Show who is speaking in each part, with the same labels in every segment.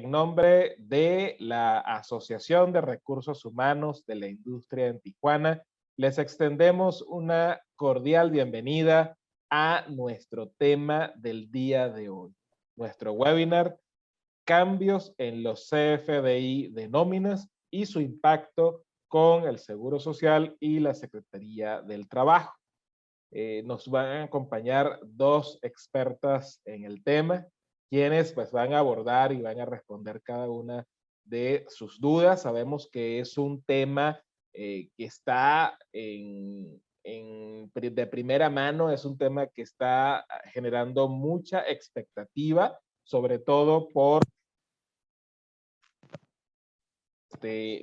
Speaker 1: en nombre de la Asociación de Recursos Humanos de la Industria en Tijuana, les extendemos una cordial bienvenida a nuestro tema del día de hoy. Nuestro webinar, Cambios en los CFDI de nóminas y su impacto con el Seguro Social y la Secretaría del Trabajo. Nos van a acompañar dos expertas en el tema, quienes pues van a abordar y van a responder cada una de sus dudas. Sabemos que es un tema que está de primera mano, es un tema que está generando mucha expectativa, sobre todo por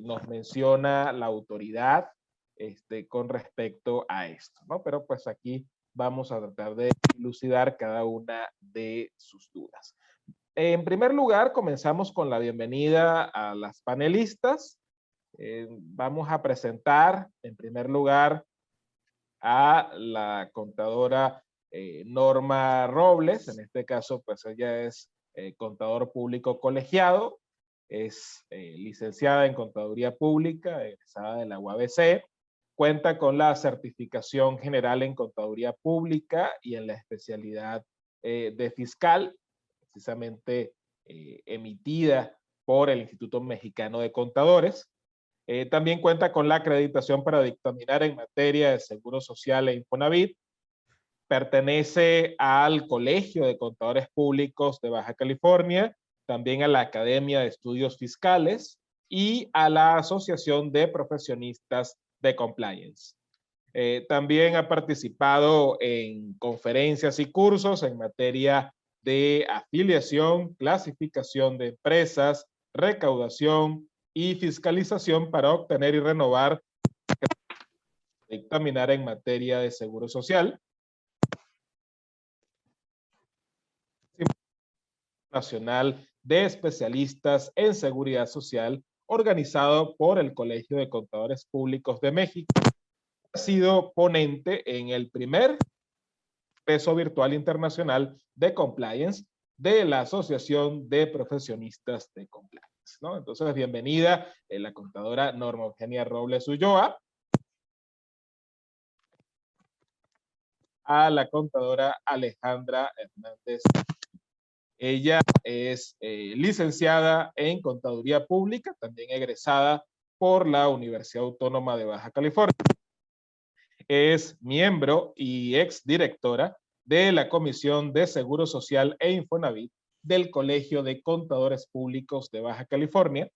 Speaker 1: nos menciona la autoridad con respecto a esto, ¿no? Pero pues aquí vamos a tratar de elucidar cada una de sus dudas. En primer lugar, comenzamos con la bienvenida a las panelistas. Vamos a presentar, en primer lugar, a la contadora Norma Robles. En este caso, pues ella es contador público colegiado, es licenciada en Contaduría Pública, egresada de la UABC, cuenta con la certificación general en Contaduría Pública y en la especialidad de fiscal, precisamente emitida por el Instituto Mexicano de Contadores. También cuenta con la acreditación para dictaminar en materia de Seguro Social e Infonavit. Pertenece al Colegio de Contadores Públicos de Baja California, también a la Academia de Estudios Fiscales y a la Asociación de Profesionistas de Compliance. También ha participado en conferencias y cursos en materia de afiliación, clasificación de empresas, recaudación y fiscalización para obtener y renovar, dictaminar en materia de seguro social. Nacional de Especialistas en Seguridad Social, organizado por el Colegio de Contadores Públicos de México. Ha sido ponente en el primer Congreso Virtual Internacional de Compliance de la Asociación de Profesionistas de Compliance, ¿no? Entonces, bienvenida la contadora Norma Eugenia Robles Ulloa, a la contadora Alejandra Hernández. Ella es licenciada en Contaduría Pública, también egresada por la Universidad Autónoma de Baja California. Es miembro y exdirectora de la Comisión de Seguro Social e Infonavit del Colegio de Contadores Públicos de Baja California.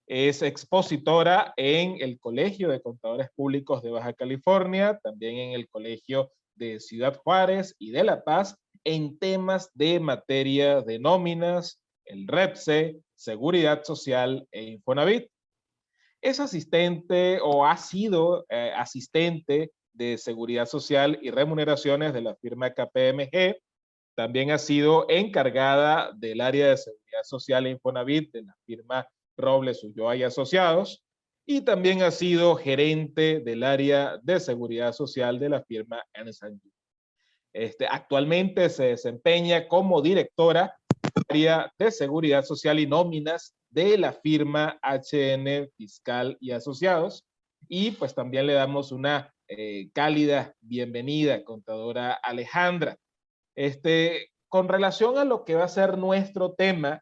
Speaker 1: Es expositora en el Colegio de Contadores Públicos de Baja California, también en el Colegio de Ciudad Juárez y de La Paz, en temas de materia de nóminas, el REPSE, Seguridad Social e Infonavit. Es asistente o ha sido asistente de Seguridad Social y Remuneraciones de la firma KPMG. También ha sido encargada del área de Seguridad Social e Infonavit de la firma Robles Ulloa y Asociados. Y también ha sido gerente del área de Seguridad Social de la firma Ernst & Young. Actualmente se desempeña como directora del área de Seguridad Social y Nóminas de la firma HN Fiscal y Asociados. Y pues también le damos una cálida bienvenida, contadora Alejandra. Con relación a lo que va a ser nuestro tema,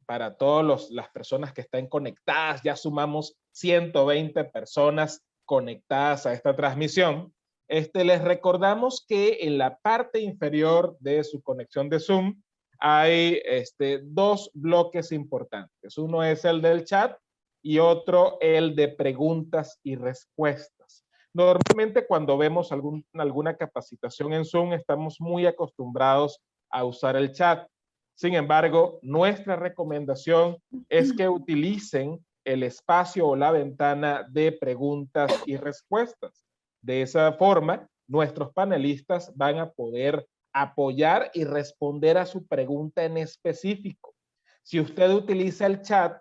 Speaker 1: para todas las personas que están conectadas, ya sumamos 120 personas conectadas a esta transmisión. Les recordamos que en la parte inferior de su conexión de Zoom hay dos bloques importantes. Uno es el del chat y otro el de preguntas y respuestas. Normalmente cuando vemos alguna capacitación en Zoom estamos muy acostumbrados a usar el chat. Sin embargo, nuestra recomendación es que utilicen el espacio o la ventana de preguntas y respuestas. De esa forma, nuestros panelistas van a poder apoyar y responder a su pregunta en específico. Si usted utiliza el chat,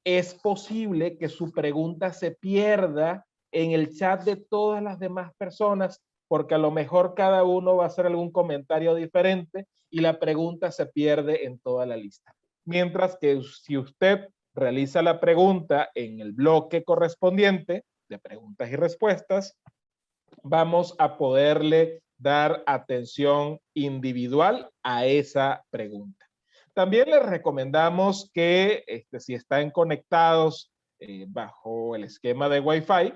Speaker 1: es posible que su pregunta se pierda en el chat de todas las demás personas, porque a lo mejor cada uno va a hacer algún comentario diferente y la pregunta se pierde en toda la lista. mientras que si usted realiza la pregunta en el bloque correspondiente de preguntas y respuestas, vamos a poderle dar atención individual a esa pregunta. También les recomendamos que si están conectados bajo el esquema de Wi-Fi,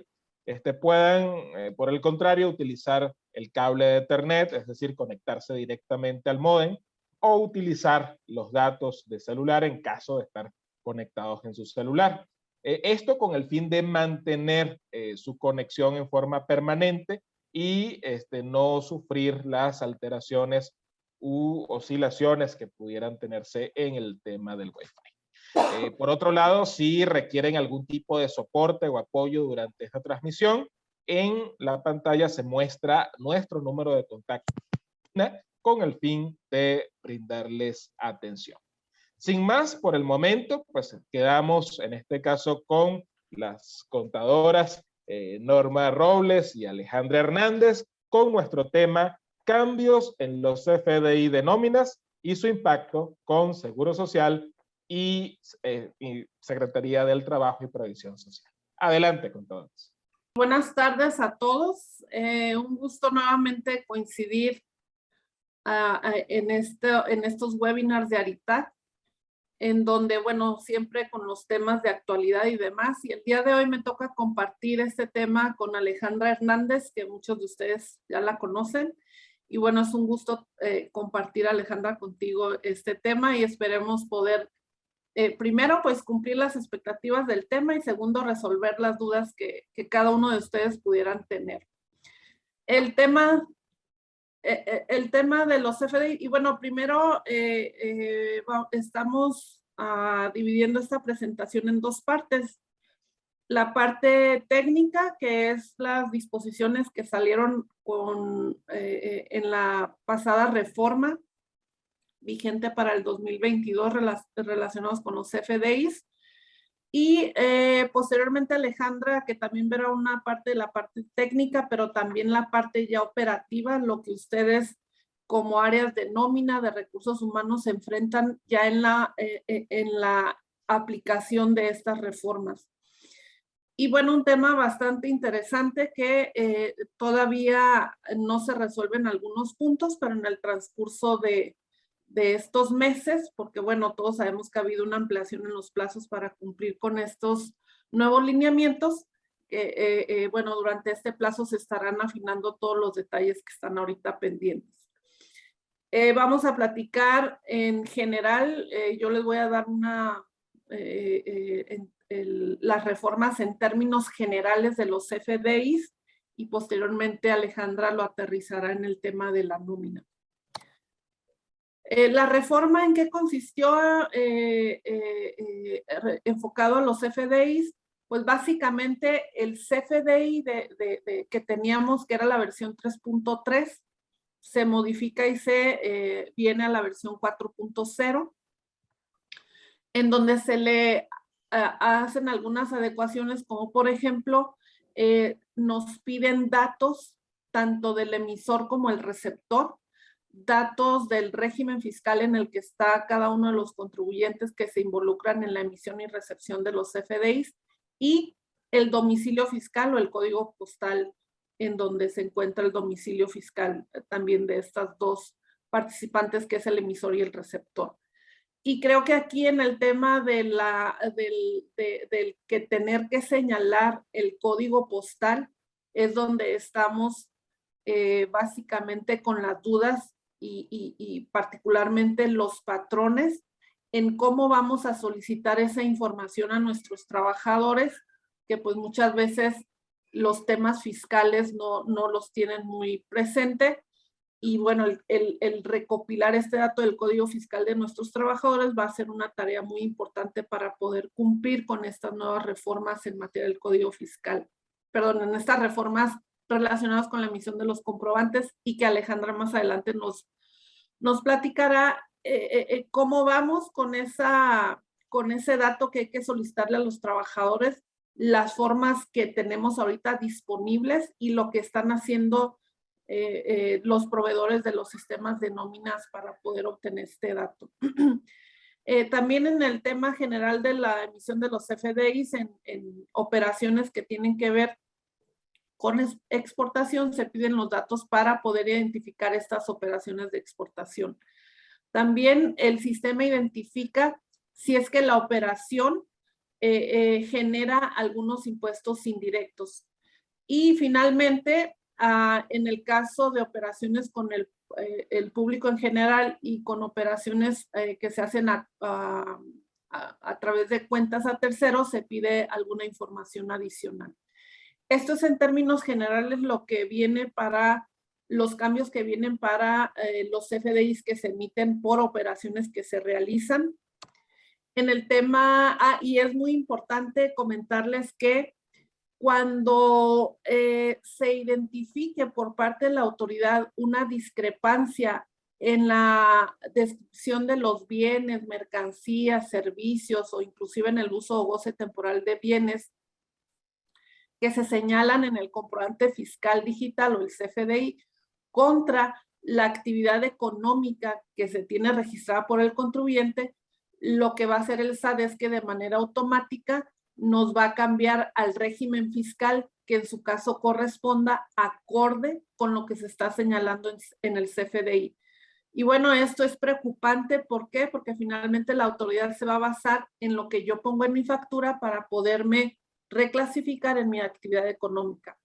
Speaker 1: puedan, por el contrario, utilizar el cable de Ethernet, es decir, conectarse directamente al módem o utilizar los datos de celular en caso de estar conectados en su celular. Esto con el fin de mantener su conexión en forma permanente y no sufrir las alteraciones u oscilaciones que pudieran tenerse en el tema del Wi-Fi. Por otro lado, si requieren algún tipo de soporte o apoyo durante esta transmisión, en la pantalla se muestra nuestro número de contacto con el fin de brindarles atención. Sin más, por el momento, pues quedamos en este caso con las contadoras Norma Robles y Alejandra Hernández con nuestro tema cambios en los CFDI de nóminas y su impacto con Seguro Social y Secretaría del Trabajo y Previsión Social. Adelante, contadoras.
Speaker 2: Buenas tardes a todos. Un gusto nuevamente coincidir en estos webinars de ARITAC, en donde, bueno, siempre con los temas de actualidad y demás. Y el día de hoy me toca compartir este tema con Alejandra Hernández, que muchos de ustedes ya la conocen. Y bueno, es un gusto compartir, Alejandra, contigo este tema y esperemos poder, primero, pues cumplir las expectativas del tema y segundo, resolver las dudas que cada uno de ustedes pudieran tener. El tema de los CFDI, y bueno, primero estamos dividiendo esta presentación en dos partes. La parte técnica, que es las disposiciones que salieron en la pasada reforma vigente para el 2022 relacionados con los CFDIs. Y posteriormente Alejandra, que también verá una parte de la parte técnica, pero también la parte ya operativa, lo que ustedes como áreas de nómina de recursos humanos se enfrentan ya en la aplicación de estas reformas. Y bueno, un tema bastante interesante que todavía no se resuelven algunos puntos, pero en el transcurso de estos meses, porque bueno, todos sabemos que ha habido una ampliación en los plazos para cumplir con estos nuevos lineamientos. Bueno, durante este plazo se estarán afinando todos los detalles que están ahorita pendientes. Vamos a platicar en general, yo les voy a dar las reformas en términos generales de los FDIs y posteriormente Alejandra lo aterrizará en el tema de la nómina. La reforma, ¿en qué consistió enfocado a los CFDIs? Pues básicamente el CFDI que teníamos, que era la versión 3.3, se modifica y se viene a la versión 4.0, en donde se le hacen algunas adecuaciones, como por ejemplo, nos piden datos tanto del emisor como el receptor, datos del régimen fiscal en el que está cada uno de los contribuyentes que se involucran en la emisión y recepción de los CFDIs y el domicilio fiscal o el código postal en donde se encuentra el domicilio fiscal también de estas dos participantes, que es el emisor y el receptor. Y creo que aquí en el tema del que tener que señalar el código postal es donde estamos básicamente con las dudas y particularmente los patrones en cómo vamos a solicitar esa información a nuestros trabajadores, que pues muchas veces los temas fiscales no los tienen muy presente. Y bueno, el recopilar este dato del código fiscal de nuestros trabajadores va a ser una tarea muy importante para poder cumplir con estas nuevas reformas en materia del código fiscal. Perdón, en estas reformas relacionadas con la emisión de los comprobantes y que Alejandra más adelante nos platicará cómo vamos con ese dato que hay que solicitarle a los trabajadores, las formas que tenemos ahorita disponibles y lo que están haciendo los proveedores de los sistemas de nóminas para poder obtener este dato. También en el tema general de la emisión de los CFDIs en operaciones que tienen que ver con exportación, se piden los datos para poder identificar estas operaciones de exportación. También el sistema identifica si es que la operación genera algunos impuestos indirectos. Y finalmente, en el caso de operaciones con el público en general y con operaciones que se hacen a través de cuentas a terceros, se pide alguna información adicional. Esto es en términos generales lo que viene para los cambios que vienen para los CFDIs que se emiten por operaciones que se realizan. En el tema, y es muy importante comentarles que cuando se identifique por parte de la autoridad una discrepancia en la descripción de los bienes, mercancías, servicios o inclusive en el uso o goce temporal de bienes que se señalan en el comprobante fiscal digital o el CFDI contra la actividad económica que se tiene registrada por el contribuyente, lo que va a hacer el SAT es que de manera automática nos va a cambiar al régimen fiscal que en su caso corresponda acorde con lo que se está señalando en el CFDI. Y bueno, esto es preocupante. ¿Por qué? Porque finalmente la autoridad se va a basar en lo que yo pongo en mi factura para poderme reclasificar en mi actividad económica.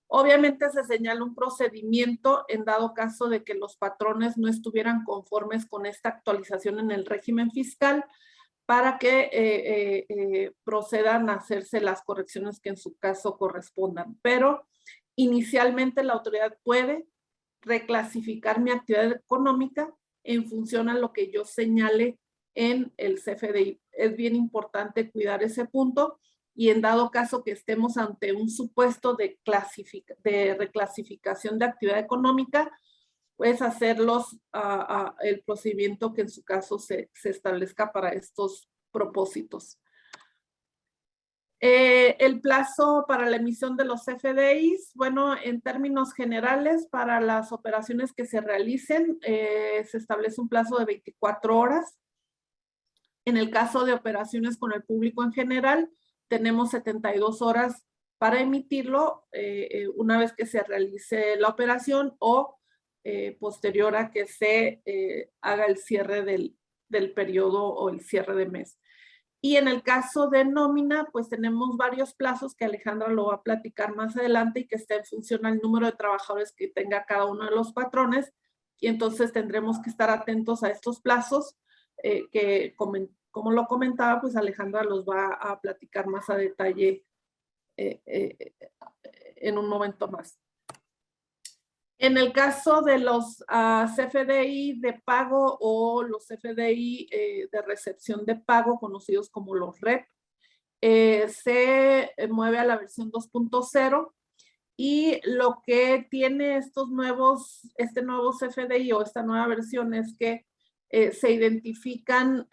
Speaker 2: Obviamente se señala un procedimiento en dado caso de que los patrones no estuvieran conformes con esta actualización en el régimen fiscal para que procedan a hacerse las correcciones que en su caso correspondan. Pero inicialmente la autoridad puede reclasificar mi actividad económica en función a lo que yo señale en el CFDI. Es bien importante cuidar ese punto y en dado caso que estemos ante un supuesto de reclasificación de actividad económica, pues hacerlos el procedimiento que en su caso se establezca para estos propósitos. El plazo para la emisión de los CFDIs, bueno, en términos generales, para las operaciones que se realicen, se establece un plazo de 24 horas. En el caso de operaciones con el público en general, tenemos 72 horas para emitirlo una vez que se realice la operación o posterior a que se haga el cierre del periodo o el cierre de mes. Y en el caso de nómina, pues tenemos varios plazos que Alejandra lo va a platicar más adelante y que está en función al número de trabajadores que tenga cada uno de los patrones. Y entonces tendremos que estar atentos a estos plazos que, como lo comentaba, pues Alejandra los va a platicar más a detalle en un momento más. En el caso de los CFDI de pago o los CFDI de recepción de pago, conocidos como los REP, se mueve a la versión 2.0 y lo que tiene este nuevo CFDI o esta nueva versión es que se identifican,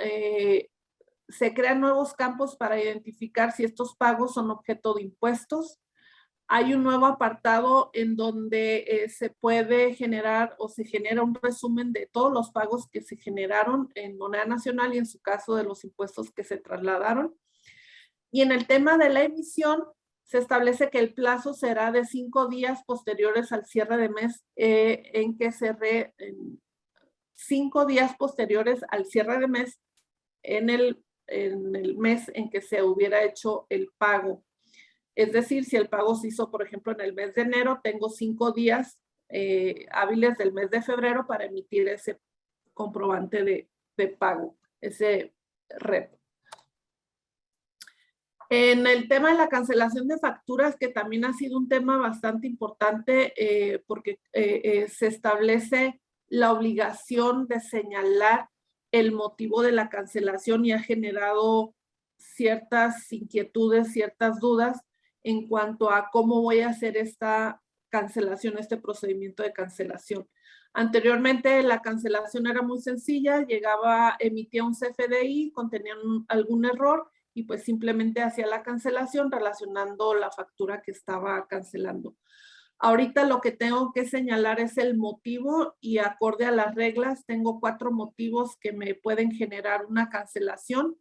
Speaker 2: se crean nuevos campos para identificar si estos pagos son objeto de impuestos. Hay un nuevo apartado en donde se puede generar o se genera un resumen de todos los pagos que se generaron en moneda nacional y en su caso de los impuestos que se trasladaron. Y en el tema de la emisión, se establece que el plazo será de 5 días posteriores al cierre de mes, en que 5 días posteriores al cierre de mes en el mes en que se hubiera hecho el pago. Es decir, si el pago se hizo, por ejemplo, en el mes de enero, tengo 5 días hábiles del mes de febrero para emitir ese comprobante de pago, ese REP. En el tema de la cancelación de facturas, que también ha sido un tema bastante importante porque se establece la obligación de señalar el motivo de la cancelación y ha generado ciertas inquietudes, ciertas dudas en cuanto a cómo voy a hacer esta cancelación, este procedimiento de cancelación. Anteriormente la cancelación era muy sencilla, emitía un CFDI, contenía algún error y pues simplemente hacía la cancelación relacionando la factura que estaba cancelando. Ahorita lo que tengo que señalar es el motivo y acorde a las reglas tengo 4 motivos que me pueden generar una cancelación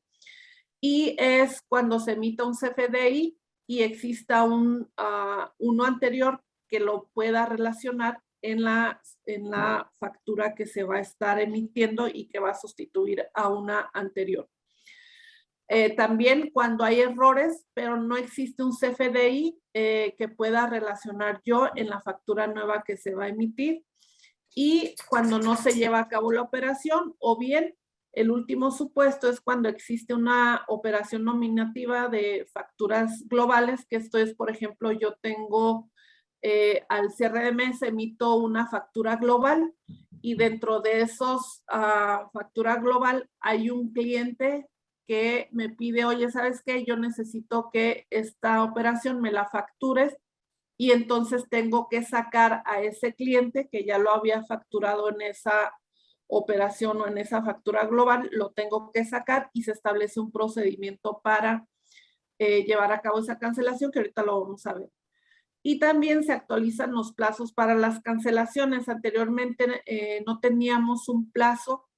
Speaker 2: y es cuando se emita un CFDI y exista uno anterior que lo pueda relacionar en la factura que se va a estar emitiendo y que va a sustituir a una anterior. También cuando hay errores, pero no existe un CFDI que pueda relacionar yo en la factura nueva que se va a emitir. Y cuando no se lleva a cabo la operación, o bien el último supuesto es cuando existe una operación nominativa de facturas globales, que esto es, por ejemplo, yo tengo al cierre de mes emito una factura global y dentro de esos factura global hay un cliente que me pide, oye, ¿sabes qué? Yo necesito que esta operación me la factures y entonces tengo que sacar a ese cliente que ya lo había facturado en esa operación o en esa factura global, lo tengo que sacar y se establece un procedimiento para llevar a cabo esa cancelación que ahorita lo vamos a ver. Y también se actualizan los plazos para las cancelaciones. Anteriormente no teníamos un plazo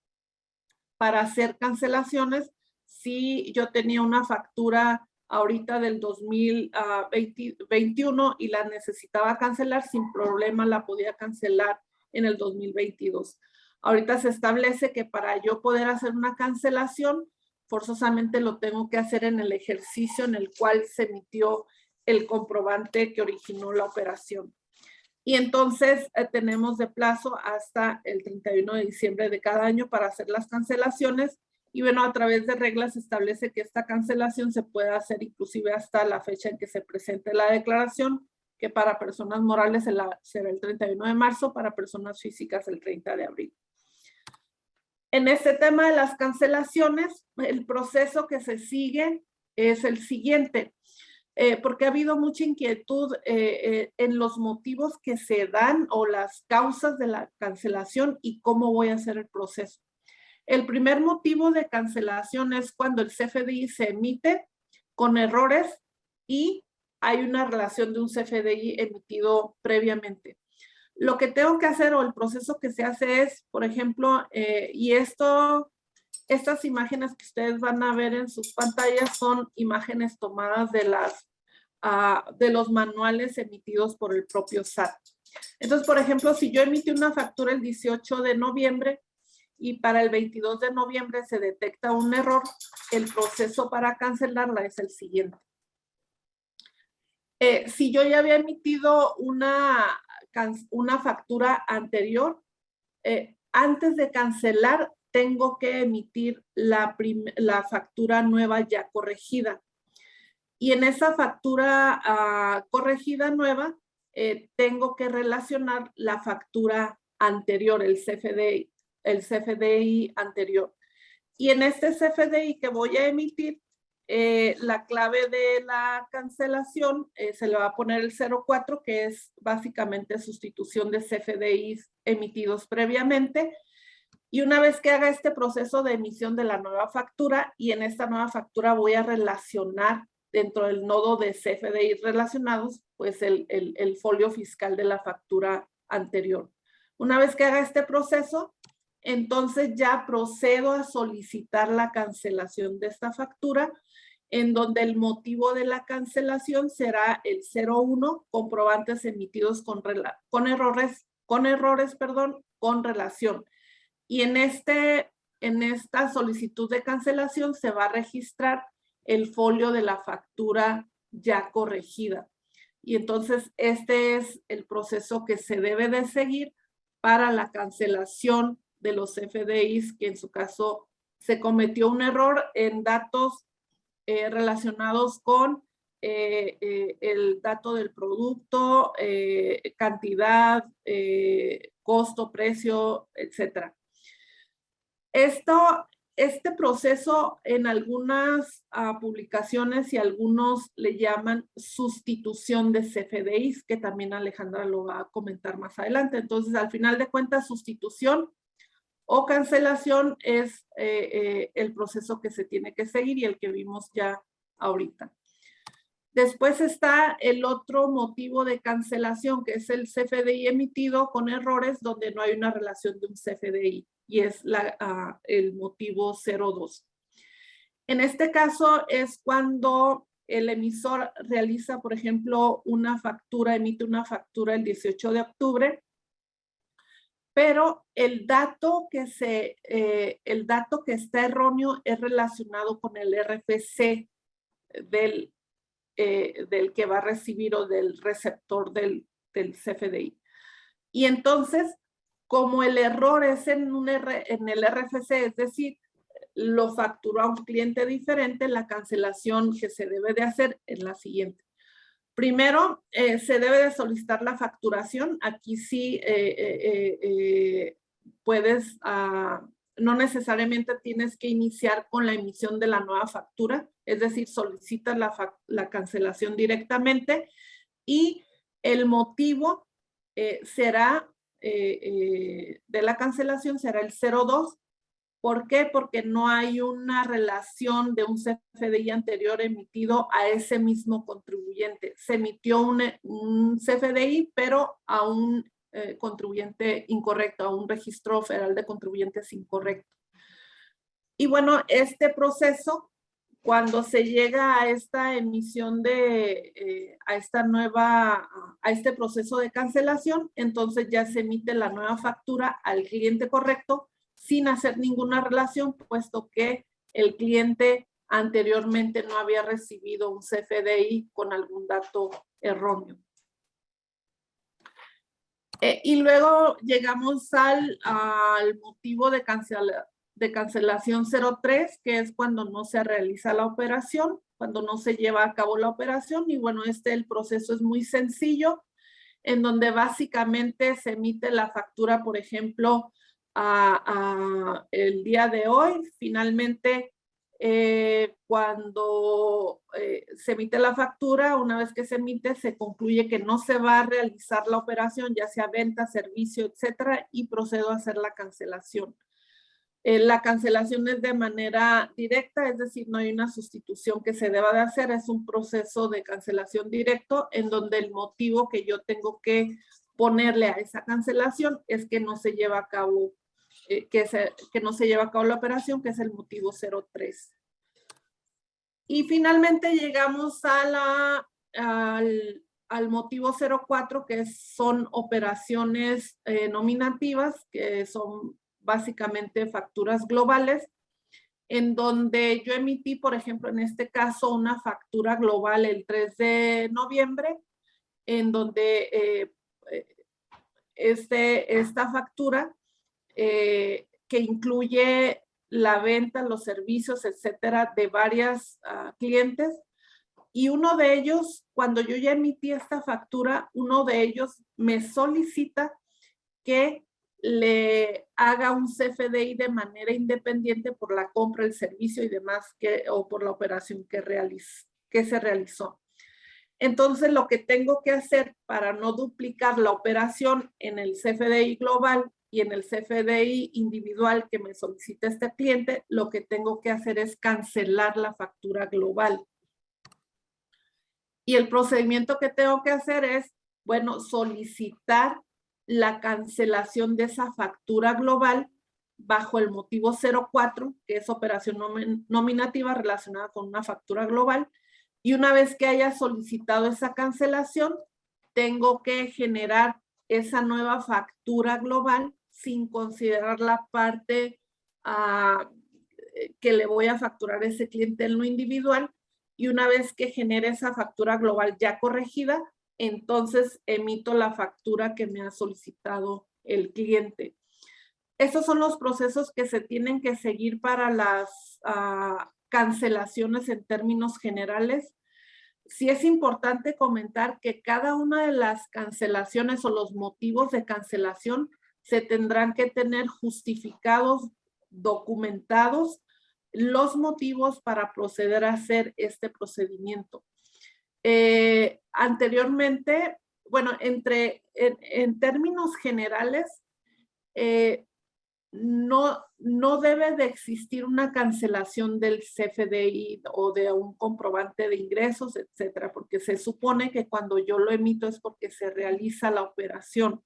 Speaker 2: para hacer cancelaciones. Si yo tenía una factura ahorita del 2021 y la necesitaba cancelar, sin problema la podía cancelar en el 2022. Ahorita se establece que para yo poder hacer una cancelación, forzosamente lo tengo que hacer en el ejercicio en el cual se emitió el comprobante que originó la operación. Y entonces tenemos de plazo hasta el 31 de diciembre de cada año para hacer las cancelaciones. Y bueno, a través de reglas se establece que esta cancelación se puede hacer inclusive hasta la fecha en que se presente la declaración, que para personas morales será el 31 de marzo, para personas físicas el 30 de abril. En este tema de las cancelaciones, el proceso que se sigue es el siguiente. Porque ha habido mucha inquietud en los motivos que se dan o las causas de la cancelación y cómo voy a hacer el proceso. El primer motivo de cancelación es cuando el CFDI se emite con errores y hay una relación de un CFDI emitido previamente. Lo que tengo que hacer o el proceso que se hace es, por ejemplo, y estas imágenes que ustedes van a ver en sus pantallas son imágenes tomadas de los manuales emitidos por el propio SAT. Entonces, por ejemplo, si yo emití una factura el 18 de noviembre y para el 22 de noviembre se detecta un error, el proceso para cancelarla es el siguiente. Si yo ya había emitido una factura anterior, antes de cancelar, tengo que emitir la factura nueva ya corregida. Y en esa factura corregida nueva, tengo que relacionar la factura anterior, el CFDI anterior. Y en este CFDI que voy a emitir, la clave de la cancelación se le va a poner el 04, que es básicamente sustitución de CFDIs emitidos previamente. Y una vez que haga este proceso de emisión de la nueva factura, y en esta nueva factura voy a relacionar dentro del nodo de CFDI relacionados, pues el folio fiscal de la factura anterior. Una vez que haga este proceso, entonces ya procedo a solicitar la cancelación de esta factura, en donde el motivo de la cancelación será el 01, comprobantes emitidos con errores, con relación. Y en esta solicitud de cancelación se va a registrar el folio de la factura ya corregida. Y entonces este es el proceso que se debe de seguir para la cancelación de los FDIs, que en su caso se cometió un error en datos relacionados con el dato del producto, cantidad, costo, precio, etcétera. Este proceso en algunas publicaciones y algunos le llaman sustitución de CFDIs, que también Alejandra lo va a comentar más adelante. Entonces, al final de cuentas, sustitución o cancelación es el proceso que se tiene que seguir y el que vimos ya ahorita. Después está el otro motivo de cancelación, que es el CFDI emitido con errores donde no hay una relación de un CFDI, y es el motivo 02. En este caso es cuando el emisor realiza, por ejemplo, una factura, emite una factura el 18 de octubre, pero el dato que está erróneo es relacionado con el RFC del que va a recibir o del receptor del CFDI. Y entonces, como el error es en el RFC, es decir, lo facturó a un cliente diferente, la cancelación que se debe de hacer es la siguiente. Primero, se debe de solicitar la facturación. Aquí sí puedes, no necesariamente tienes que iniciar con la emisión de la nueva factura, es decir, solicitas la cancelación directamente y el motivo será de la cancelación será el 02. ¿Por qué? Porque no hay una relación de un CFDI anterior emitido a ese mismo contribuyente. Se emitió un CFDI, pero a un contribuyente incorrecto, a un registro federal de contribuyentes incorrecto. Y bueno, este proceso, cuando se llega a esta emisión a este proceso de cancelación, entonces ya se emite la nueva factura al cliente correcto, sin hacer ninguna relación, puesto que el cliente anteriormente no había recibido un CFDI con algún dato erróneo. Y luego llegamos al motivo de cancelación 03, que es cuando no se realiza la operación, cuando no se lleva a cabo la operación. Y bueno, el proceso es muy sencillo, en donde básicamente se emite la factura, por ejemplo, el día de hoy. Finalmente, cuando se emite la factura, una vez que se emite, se concluye que no se va a realizar la operación, ya sea venta, servicio, etcétera, y procedo a hacer la cancelación. La cancelación es de manera directa, es decir, no hay una sustitución que se deba de hacer, es un proceso de cancelación directo en donde el motivo que yo tengo que ponerle a esa cancelación es que no se lleva a cabo, que no se lleva a cabo la operación, que es el motivo 03. Y finalmente llegamos al motivo 04, que son operaciones nominativas, que son básicamente facturas globales, en donde yo emití, por ejemplo, en este caso, una factura global el 3 de noviembre, en donde esta factura que incluye la venta, los servicios, etcétera, de varias clientes. Y uno de ellos, cuando yo ya emití esta factura, uno de ellos me solicita que le haga un CFDI de manera independiente por la compra, el servicio y demás, o por la operación que se realizó. Entonces, lo que tengo que hacer para no duplicar la operación en el CFDI global y en el CFDI individual que me solicita este cliente, lo que tengo que hacer es cancelar la factura global. Y el procedimiento que tengo que hacer es, bueno, solicitar la cancelación de esa factura global bajo el motivo 04, que es operación nominativa relacionada con una factura global. Y una vez que haya solicitado esa cancelación, tengo que generar esa nueva factura global sin considerar la parte que le voy a facturar a ese cliente en lo individual. Y una vez que genere esa factura global ya corregida, entonces emito la factura que me ha solicitado el cliente. Esos son los procesos que se tienen que seguir para las cancelaciones en términos generales. Sí es importante comentar que cada una de las cancelaciones o los motivos de cancelación se tendrán que tener justificados, documentados, los motivos para proceder a hacer este procedimiento. Anteriormente, bueno, en términos generales, no debe de existir una cancelación del CFDI o de un comprobante de ingresos, etcétera, porque se supone que cuando yo lo emito es porque se realiza la operación.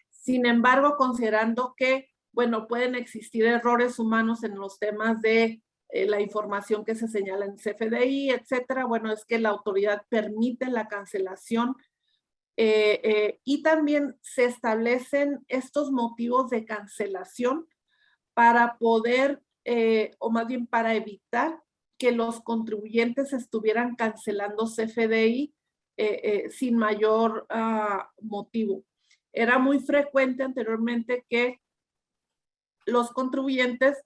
Speaker 2: Sin embargo, considerando que, bueno, pueden existir errores humanos en los temas de la información que se señala en CFDI, etcétera, bueno, es que la autoridad permite la cancelación y también se establecen estos motivos de cancelación para poder, o más bien para evitar que los contribuyentes estuvieran cancelando CFDI sin mayor motivo. Era muy frecuente anteriormente que los contribuyentes,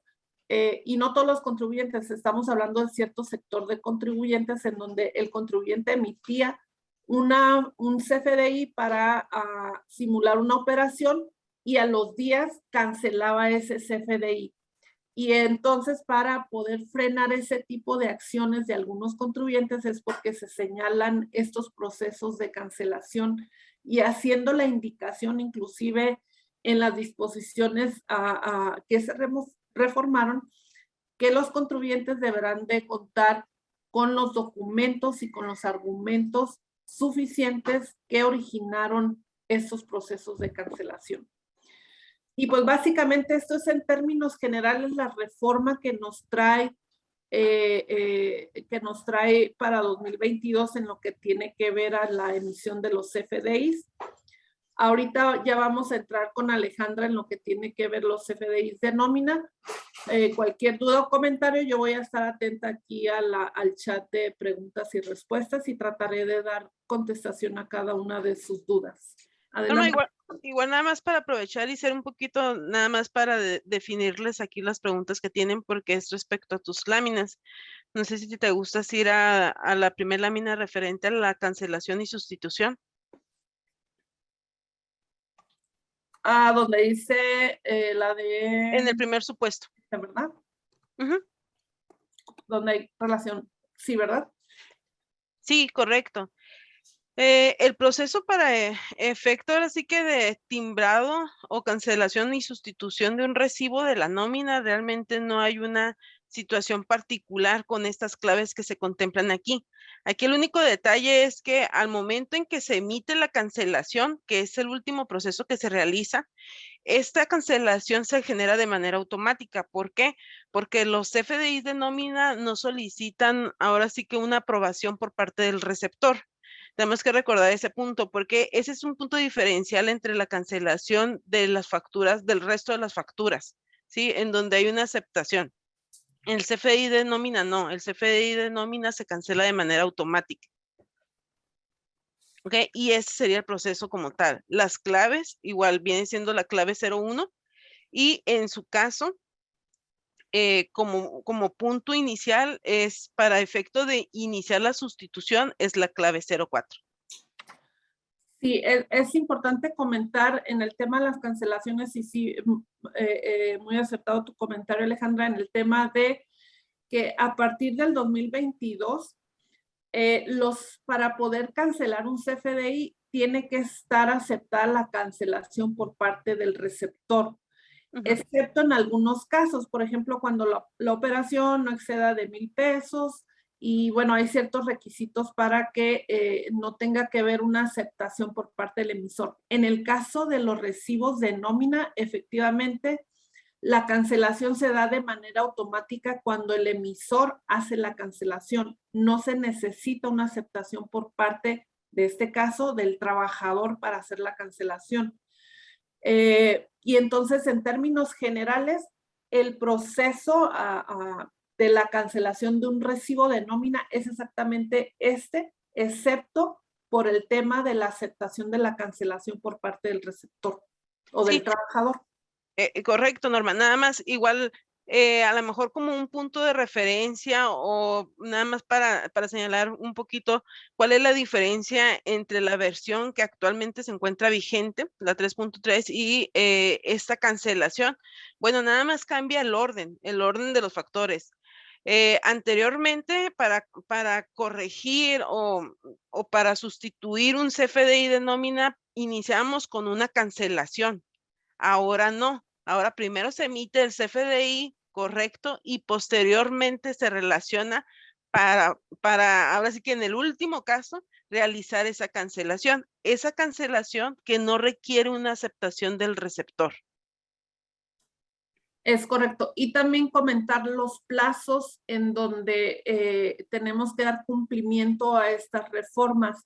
Speaker 2: y no todos los contribuyentes, estamos hablando de cierto sector de contribuyentes en donde el contribuyente emitía un CFDI para simular una operación y a los días cancelaba ese CFDI. Y entonces para poder frenar ese tipo de acciones de algunos contribuyentes es porque se señalan estos procesos de cancelación y haciendo la indicación inclusive en las disposiciones que se reformaron, que los contribuyentes deberán de contar con los documentos y con los argumentos suficientes que originaron estos procesos de cancelación. Y pues básicamente esto es en términos generales la reforma que nos trae para 2022 en lo que tiene que ver a la emisión de los CFDIs. Ahorita ya vamos a entrar con Alejandra en lo que tiene que ver los CFDIs de nómina. Cualquier duda o comentario, yo voy a estar atenta aquí al chat de preguntas y respuestas y trataré de dar contestación a cada una de sus dudas. Adelante.
Speaker 3: No, igual nada más para aprovechar y ser un poquito, nada más para definirles aquí las preguntas que tienen, porque es respecto a tus láminas. No sé si te gusta ir a la primera lámina referente a la cancelación y sustitución.
Speaker 2: Donde dice la de...
Speaker 3: En el primer supuesto.
Speaker 2: ¿Verdad?
Speaker 3: Uh-huh.
Speaker 2: Donde hay relación. Sí, ¿verdad?
Speaker 3: Sí, correcto. El proceso para efecto ahora sí que de timbrado o cancelación y sustitución de un recibo de la nómina, realmente no hay una situación particular con estas claves que se contemplan aquí. Aquí el único detalle es que al momento en que se emite la cancelación, que es el último proceso que se realiza, esta cancelación se genera de manera automática. ¿Por qué? Porque los CFDIs de nómina no solicitan ahora sí que una aprobación por parte del receptor. Tenemos que recordar ese punto, porque ese es un punto diferencial entre la cancelación de las facturas del resto de las facturas, ¿sí? En donde hay una aceptación. El CFDI de nómina no, el CFDI de nómina se cancela de manera automática. ¿Ok? Y ese sería el proceso como tal. Las claves, igual viene siendo la clave 01, y en su caso, como punto inicial, es para efecto de iniciar la sustitución, es la clave 04.
Speaker 2: Sí, es importante comentar en el tema de las cancelaciones, y sí, muy acertado tu comentario, Alejandra, en el tema de que a partir del 2022, para poder cancelar un CFDI, tiene que estar aceptada la cancelación por parte del receptor, excepto en algunos casos, por ejemplo, cuando la operación no exceda de 1,000 pesos, y bueno, hay ciertos requisitos para que no tenga que haber una aceptación por parte del emisor. En el caso de los recibos de nómina, efectivamente, la cancelación se da de manera automática cuando el emisor hace la cancelación. No se necesita una aceptación por parte, de este caso, del trabajador para hacer la cancelación. Y entonces, en términos generales, el proceso de la cancelación de un recibo de nómina es exactamente excepto por el tema de la aceptación de la cancelación por parte del receptor o del trabajador.
Speaker 3: Correcto, Norma. Nada más, igual, a lo mejor como un punto de referencia o nada más para señalar un poquito cuál es la diferencia entre la versión que actualmente se encuentra vigente, la 3.3, y esta cancelación. Bueno, nada más cambia el orden de los factores. Anteriormente, para corregir o para sustituir un CFDI de nómina, iniciamos con una cancelación. Ahora no. Ahora primero se emite el CFDI correcto y posteriormente se relaciona para ahora sí que en el último caso realizar esa cancelación que no requiere una aceptación del receptor.
Speaker 2: Es correcto. Y también comentar los plazos en donde tenemos que dar cumplimiento a estas reformas.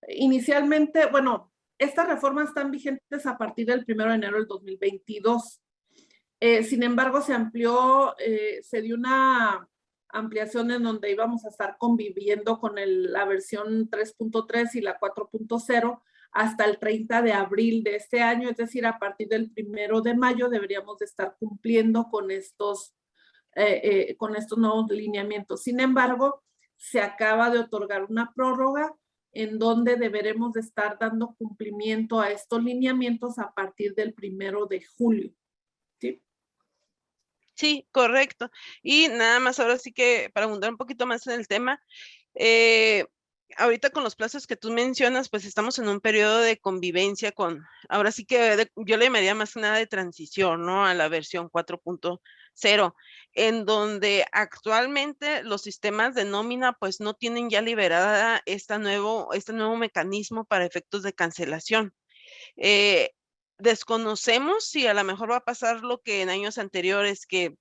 Speaker 2: Inicialmente, bueno, estas reformas están vigentes a partir del 1 de enero del 2022. Sin embargo, se amplió, se dio una ampliación en donde íbamos a estar conviviendo con la versión 3.3 y la 4.0 hasta el 30 de abril de este año, es decir, a partir del 1 de mayo deberíamos de estar cumpliendo con estos nuevos lineamientos. Sin embargo, se acaba de otorgar una prórroga en donde deberemos de estar dando cumplimiento a estos lineamientos a partir del 1 de julio. ¿Sí?
Speaker 3: Sí, correcto. Y nada más ahora sí que para abundar un poquito más en el tema, ahorita con los plazos que tú mencionas, pues estamos en un periodo de convivencia ahora sí que yo le llamaría más que nada de transición, ¿no? A la versión 4.0, en donde actualmente los sistemas de nómina pues no tienen ya liberada este nuevo mecanismo para efectos de cancelación. Desconocemos si a lo mejor va a pasar lo que en años anteriores, que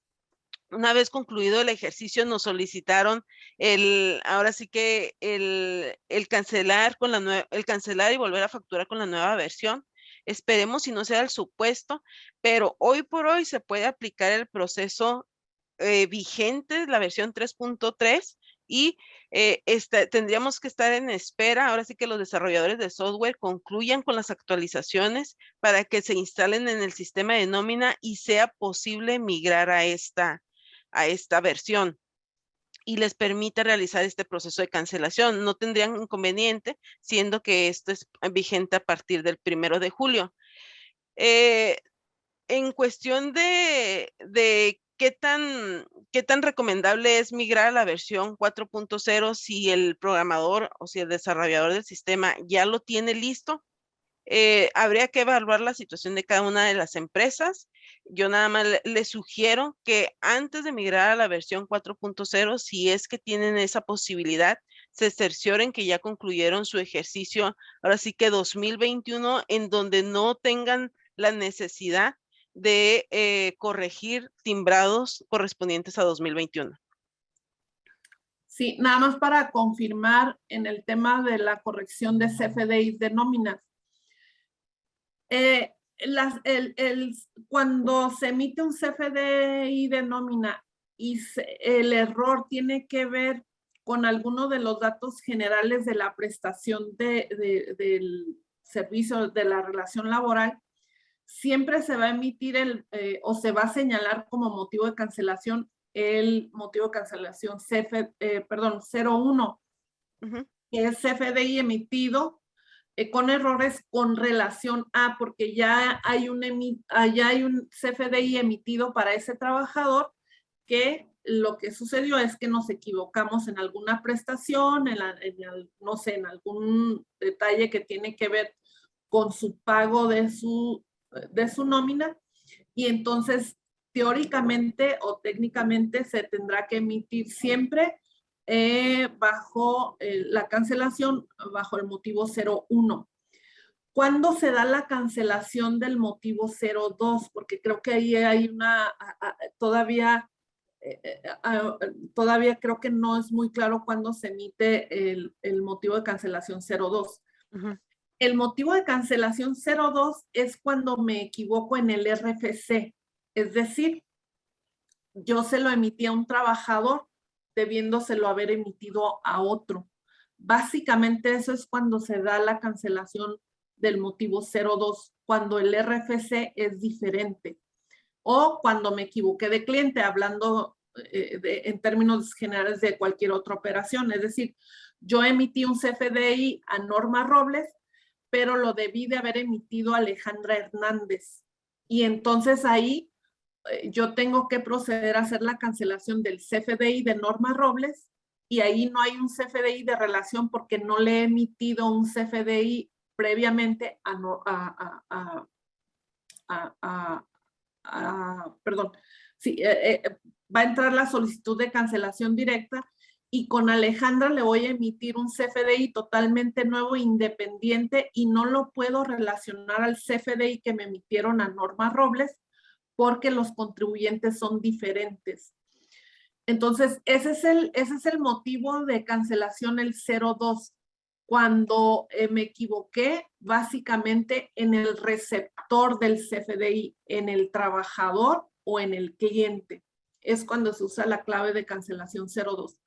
Speaker 3: una vez concluido el ejercicio nos solicitaron ahora sí que el cancelar el cancelar y volver a facturar con la nueva versión. Esperemos si no sea el supuesto, pero hoy por hoy se puede aplicar el proceso vigente, la versión 3.3, y tendríamos que estar en espera, ahora sí que los desarrolladores de software concluyan con las actualizaciones para que se instalen en el sistema de nómina y sea posible migrar a esta versión y les permita realizar este proceso de cancelación. No tendrían inconveniente, siendo que esto es vigente a partir del 1 de julio. En cuestión de qué tan recomendable es migrar a la versión 4.0 si el programador o si el desarrollador del sistema ya lo tiene listo, habría que evaluar la situación de cada una de las empresas. Yo nada más le sugiero que antes de migrar a la versión 4.0, si es que tienen esa posibilidad, se cercioren que ya concluyeron su ejercicio, ahora sí que 2021, en donde no tengan la necesidad de corregir timbrados correspondientes a 2021.
Speaker 2: Sí, nada más para confirmar en el tema de la corrección de CFDI de nóminas. Cuando se emite un CFDI de nómina y el error tiene que ver con alguno de los datos generales de la prestación del servicio de la relación laboral, siempre se va a emitir o se va a señalar como motivo de cancelación el motivo de cancelación 01, que es CFDI emitido con errores con relación a, porque ya hay un CFDI emitido para ese trabajador que lo que sucedió es que nos equivocamos en alguna prestación, no sé, en algún detalle que tiene que ver con su pago de su nómina, y entonces teóricamente o técnicamente se tendrá que emitir siempre bajo la cancelación, bajo el motivo 01. ¿Cuándo se da la cancelación del motivo 02? Porque creo que ahí hay todavía creo que no es muy claro cuándo se emite el motivo de cancelación 02. El motivo de cancelación 02 es cuando me equivoco en el RFC, es decir, yo se lo emití a un trabajador debiéndoselo haber emitido a otro. Básicamente eso es cuando se da la cancelación del motivo 02, cuando el RFC es diferente. O cuando me equivoqué de cliente, hablando en términos generales de cualquier otra operación. Es decir, yo emití un CFDI a Norma Robles, pero lo debí de haber emitido a Alejandra Hernández. Y entonces ahí yo tengo que proceder a hacer la cancelación del CFDI de Norma Robles, y ahí no hay un CFDI de relación porque no le he emitido un CFDI previamente perdón, sí, va a entrar la solicitud de cancelación directa y con Alejandra le voy a emitir un CFDI totalmente nuevo, independiente, y no lo puedo relacionar al CFDI que me emitieron a Norma Robles porque los contribuyentes son diferentes. Entonces, ese es el motivo de cancelación, el 02. Cuando me equivoqué básicamente en el receptor del CFDI, en el trabajador o en el cliente. Es cuando se usa la clave de cancelación 02.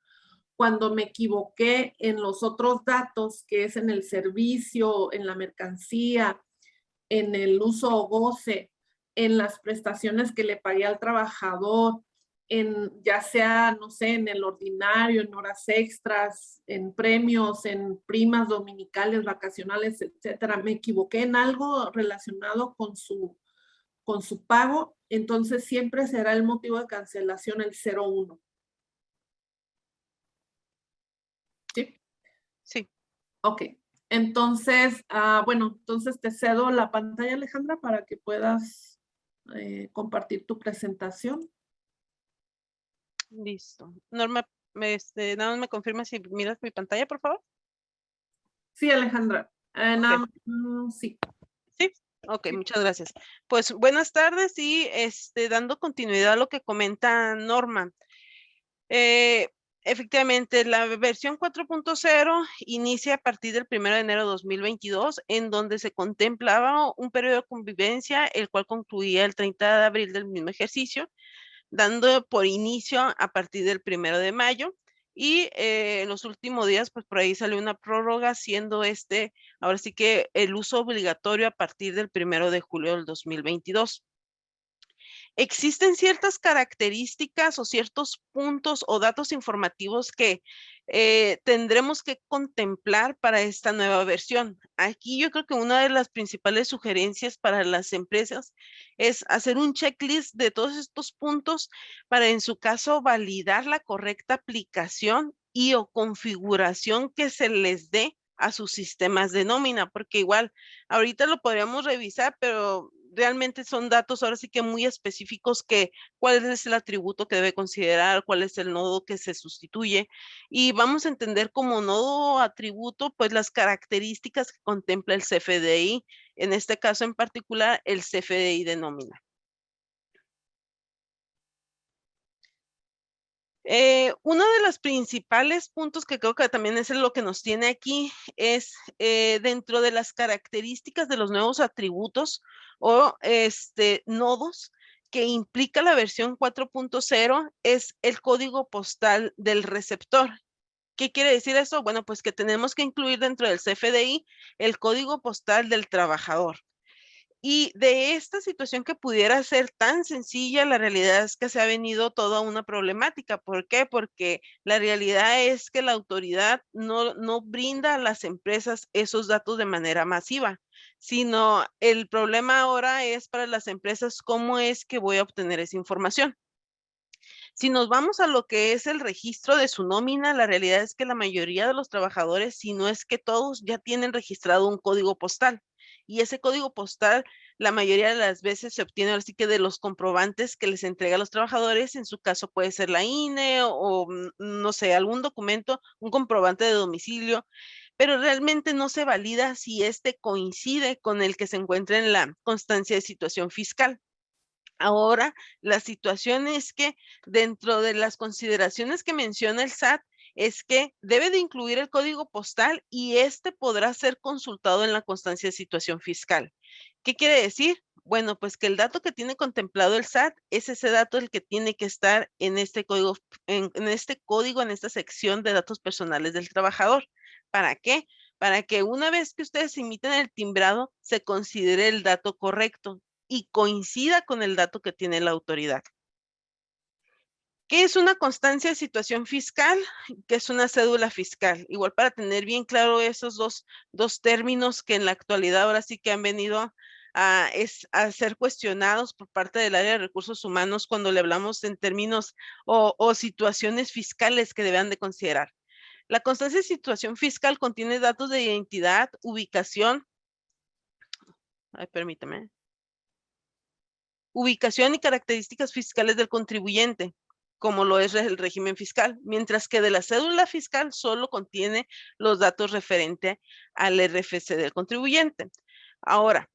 Speaker 2: Cuando me equivoqué en los otros datos, que es en el servicio, en la mercancía, en el uso o goce, en las prestaciones que le pagué al trabajador, en ya sea, no sé, en el ordinario, en horas extras, en premios, en primas dominicales, vacacionales, etcétera. Me equivoqué en algo relacionado con su pago, entonces siempre será el motivo de cancelación el 01. ¿Sí?
Speaker 3: Sí.
Speaker 2: Ok. Entonces, bueno, entonces te cedo la pantalla, Alejandra, para que puedas compartir tu presentación.
Speaker 3: Listo. Norma, nada más me confirma si miras mi pantalla, por favor.
Speaker 2: Sí, Alejandra.
Speaker 3: Ok.
Speaker 2: Sí.
Speaker 3: Sí, ok,
Speaker 2: Sí.
Speaker 3: muchas gracias. Pues buenas tardes y dando continuidad a lo que comenta Norma. Efectivamente, la versión 4.0 inicia a partir del 1 de enero de 2022, en donde se contemplaba un periodo de convivencia, el cual concluía el 30 de abril del mismo ejercicio, dando por inicio a partir del 1 de mayo. Y en los últimos días, pues por ahí salió una prórroga, siendo ahora sí que el uso obligatorio a partir del 1 de julio del 2022. Existen ciertas características o ciertos puntos o datos informativos que tendremos que contemplar para esta nueva versión. Aquí yo creo que una de las principales sugerencias para las empresas es hacer un checklist de todos estos puntos para, en su caso, validar la correcta aplicación y o configuración que se les dé a sus sistemas de nómina, porque igual ahorita lo podríamos revisar, pero realmente son datos ahora sí que muy específicos, que cuál es el atributo que debe considerar, cuál es el nodo que se sustituye, y vamos a entender como nodo atributo pues las características que contempla el CFDI, en este caso en particular el CFDI de nómina. Uno de los principales puntos que creo que también es lo que nos tiene aquí es dentro de las características de los nuevos atributos o nodos que implica la versión 4.0 es el código postal del receptor. ¿Qué quiere decir eso? Bueno, pues que tenemos que incluir dentro del CFDI el código postal del trabajador. Y de esta situación que pudiera ser tan sencilla, la realidad es que se ha venido toda una problemática. ¿Por qué? Porque la realidad es que la autoridad no brinda a las empresas esos datos de manera masiva, sino el problema ahora es para las empresas cómo es que voy a obtener esa información. Si nos vamos a lo que es el registro de su nómina, la realidad es que la mayoría de los trabajadores, si no es que todos, ya tienen registrado un código postal. Y ese código postal, la mayoría de las veces se obtiene así que de los comprobantes que les entrega a los trabajadores. En su caso puede ser la INE o no sé, algún documento, un comprobante de domicilio, pero realmente no se valida si este coincide con el que se encuentra en la constancia de situación fiscal. Ahora, la situación es que dentro de las consideraciones que menciona el SAT es que debe de incluir el código postal y este podrá ser consultado en la constancia de situación fiscal. ¿Qué quiere decir? Bueno, pues que el dato que tiene contemplado el SAT es ese dato el que tiene que estar en este código, en esta sección de datos personales del trabajador. ¿Para qué? Para que una vez que ustedes imiten el timbrado, se considere el dato correcto y coincida con el dato que tiene la autoridad. ¿Qué es una constancia de situación fiscal? ¿Qué es una cédula fiscal? Igual para tener bien claro esos dos términos que en la actualidad ahora sí que han venido a ser cuestionados por parte del área de recursos humanos cuando le hablamos en términos o situaciones fiscales que deberán de considerar. La constancia de situación fiscal contiene datos de identidad, ubicación. Ay, permítame. ubicación y características fiscales del contribuyente, como lo es el régimen fiscal, mientras que de la cédula fiscal solo contiene los datos referentes al RFC del contribuyente. Ahora,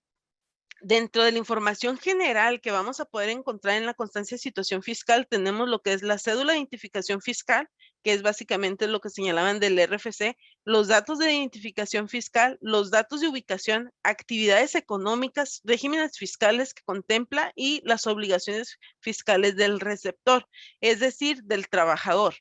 Speaker 3: dentro de la información general que vamos a poder encontrar en la constancia de situación fiscal, tenemos lo que es la cédula de identificación fiscal, que es básicamente lo que señalaban del RFC, los datos de identificación fiscal, los datos de ubicación, actividades económicas, regímenes fiscales que contempla y las obligaciones fiscales del receptor, es decir, del trabajador.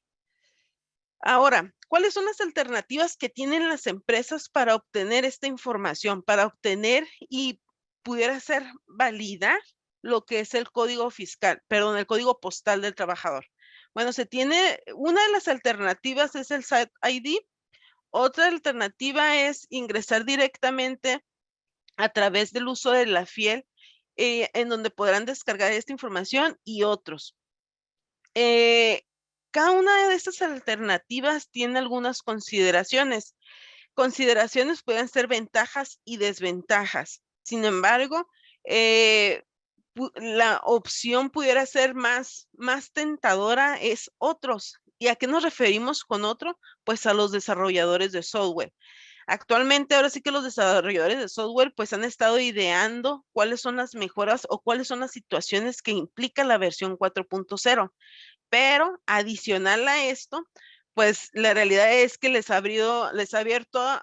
Speaker 3: Ahora, ¿cuáles son las alternativas que tienen las empresas para obtener esta información, para obtener y pudiera ser validar lo que es el código fiscal, perdón, el código postal del trabajador? Bueno, una de las alternativas es el SAT ID, otra alternativa es ingresar directamente a través del uso de la FIEL, en donde podrán descargar esta información y otros. Cada una de estas alternativas tiene algunas consideraciones. Consideraciones pueden ser ventajas y desventajas. Sin embargo, la opción pudiera ser más tentadora es otros. ¿Y a qué nos referimos con otro? Pues a los desarrolladores de software. Actualmente, ahora sí que los desarrolladores de software pues han estado ideando cuáles son las mejoras o cuáles son las situaciones que implica la versión 4.0. Pero adicional a esto, pues la realidad es que les ha abierto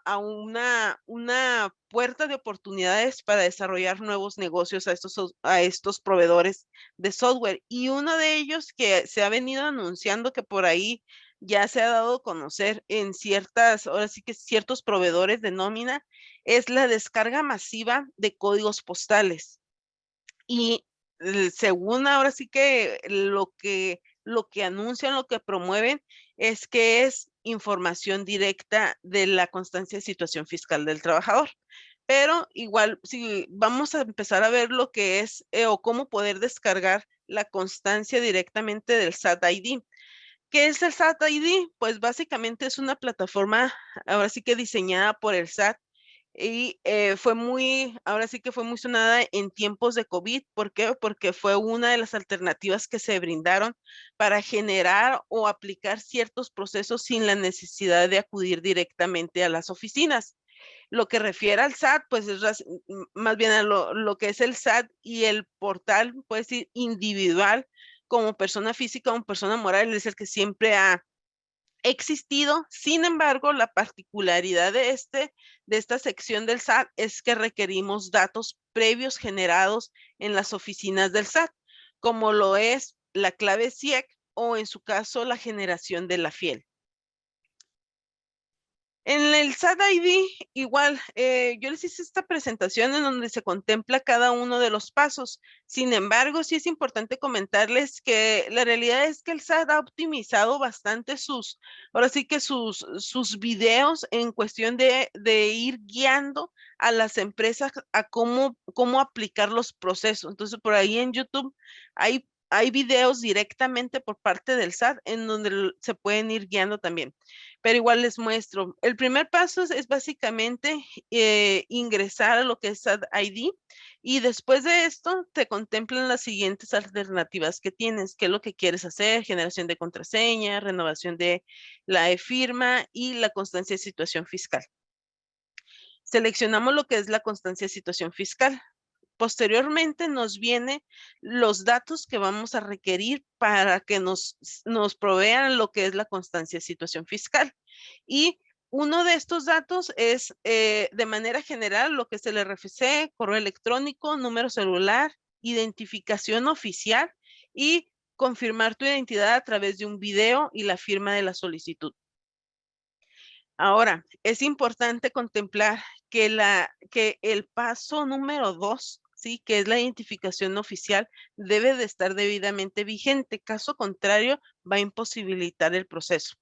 Speaker 3: a una puerta de oportunidades para desarrollar nuevos negocios a estos proveedores de software. Y uno de ellos que se ha venido anunciando, que por ahí ya se ha dado a conocer en ahora sí que ciertos proveedores de nómina, es la descarga masiva de códigos postales. Y según ahora sí que lo que anuncian, lo que promueven, es que es información directa de la constancia de situación fiscal del trabajador. Pero igual, si vamos a empezar a ver lo que es o cómo poder descargar la constancia directamente del SAT ID. ¿Qué es el SAT ID? Pues básicamente es una plataforma, ahora sí que diseñada por el SAT, y ahora sí que fue muy sonada en tiempos de COVID. ¿Por qué? Porque fue una de las alternativas que se brindaron para generar o aplicar ciertos procesos sin la necesidad de acudir directamente a las oficinas. Lo que refiere al SAT, pues es más bien a lo que es el SAT y el portal, puede decir, individual, como persona física o persona moral, es el que siempre ha existido. Sin embargo, la particularidad de esta sección del SAT es que requerimos datos previos generados en las oficinas del SAT, como lo es la clave CIEC o en su caso la generación de la FIEL. En el SAT ID, igual, yo les hice esta presentación en donde se contempla cada uno de los pasos. Sin embargo, sí es importante comentarles que la realidad es que el SAT ha optimizado bastante ahora sí que sus videos en cuestión de ir guiando a las empresas a cómo aplicar los procesos. Entonces, por ahí en YouTube hay videos directamente por parte del SAT en donde se pueden ir guiando también. Pero igual les muestro. El primer paso es básicamente ingresar a lo que es SAT ID, y después de esto te contemplan las siguientes alternativas que tienes, qué es lo que quieres hacer: generación de contraseña, renovación de la e-firma y la constancia de situación fiscal. Seleccionamos lo que es la constancia de situación fiscal. Posteriormente nos vienen los datos que vamos a requerir para que nos provean lo que es la constancia de situación fiscal. Y uno de estos datos es, de manera general, lo que es el RFC, correo electrónico, número celular, identificación oficial y confirmar tu identidad a través de un video y la firma de la solicitud. Ahora, es importante contemplar que el paso número 2, ¿sí?, que es la identificación oficial, debe de estar debidamente vigente. Caso contrario, va a imposibilitar el proceso.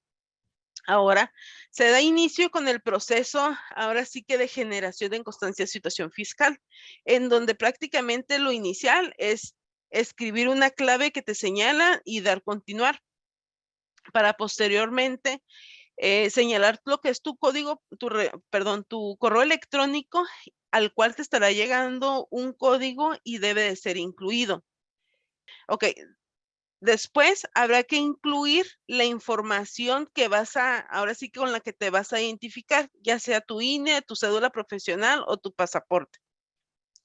Speaker 3: Ahora, se da inicio con el proceso, ahora sí que de generación de constancia de situación fiscal, en donde prácticamente lo inicial es escribir una clave que te señala y dar continuar, para posteriormente señalar lo que es tu código, tu correo electrónico, al cual te estará llegando un código y debe de ser incluido. Ok, después habrá que incluir la información que ahora sí que con la que te vas a identificar, ya sea tu INE, tu cédula profesional o tu pasaporte.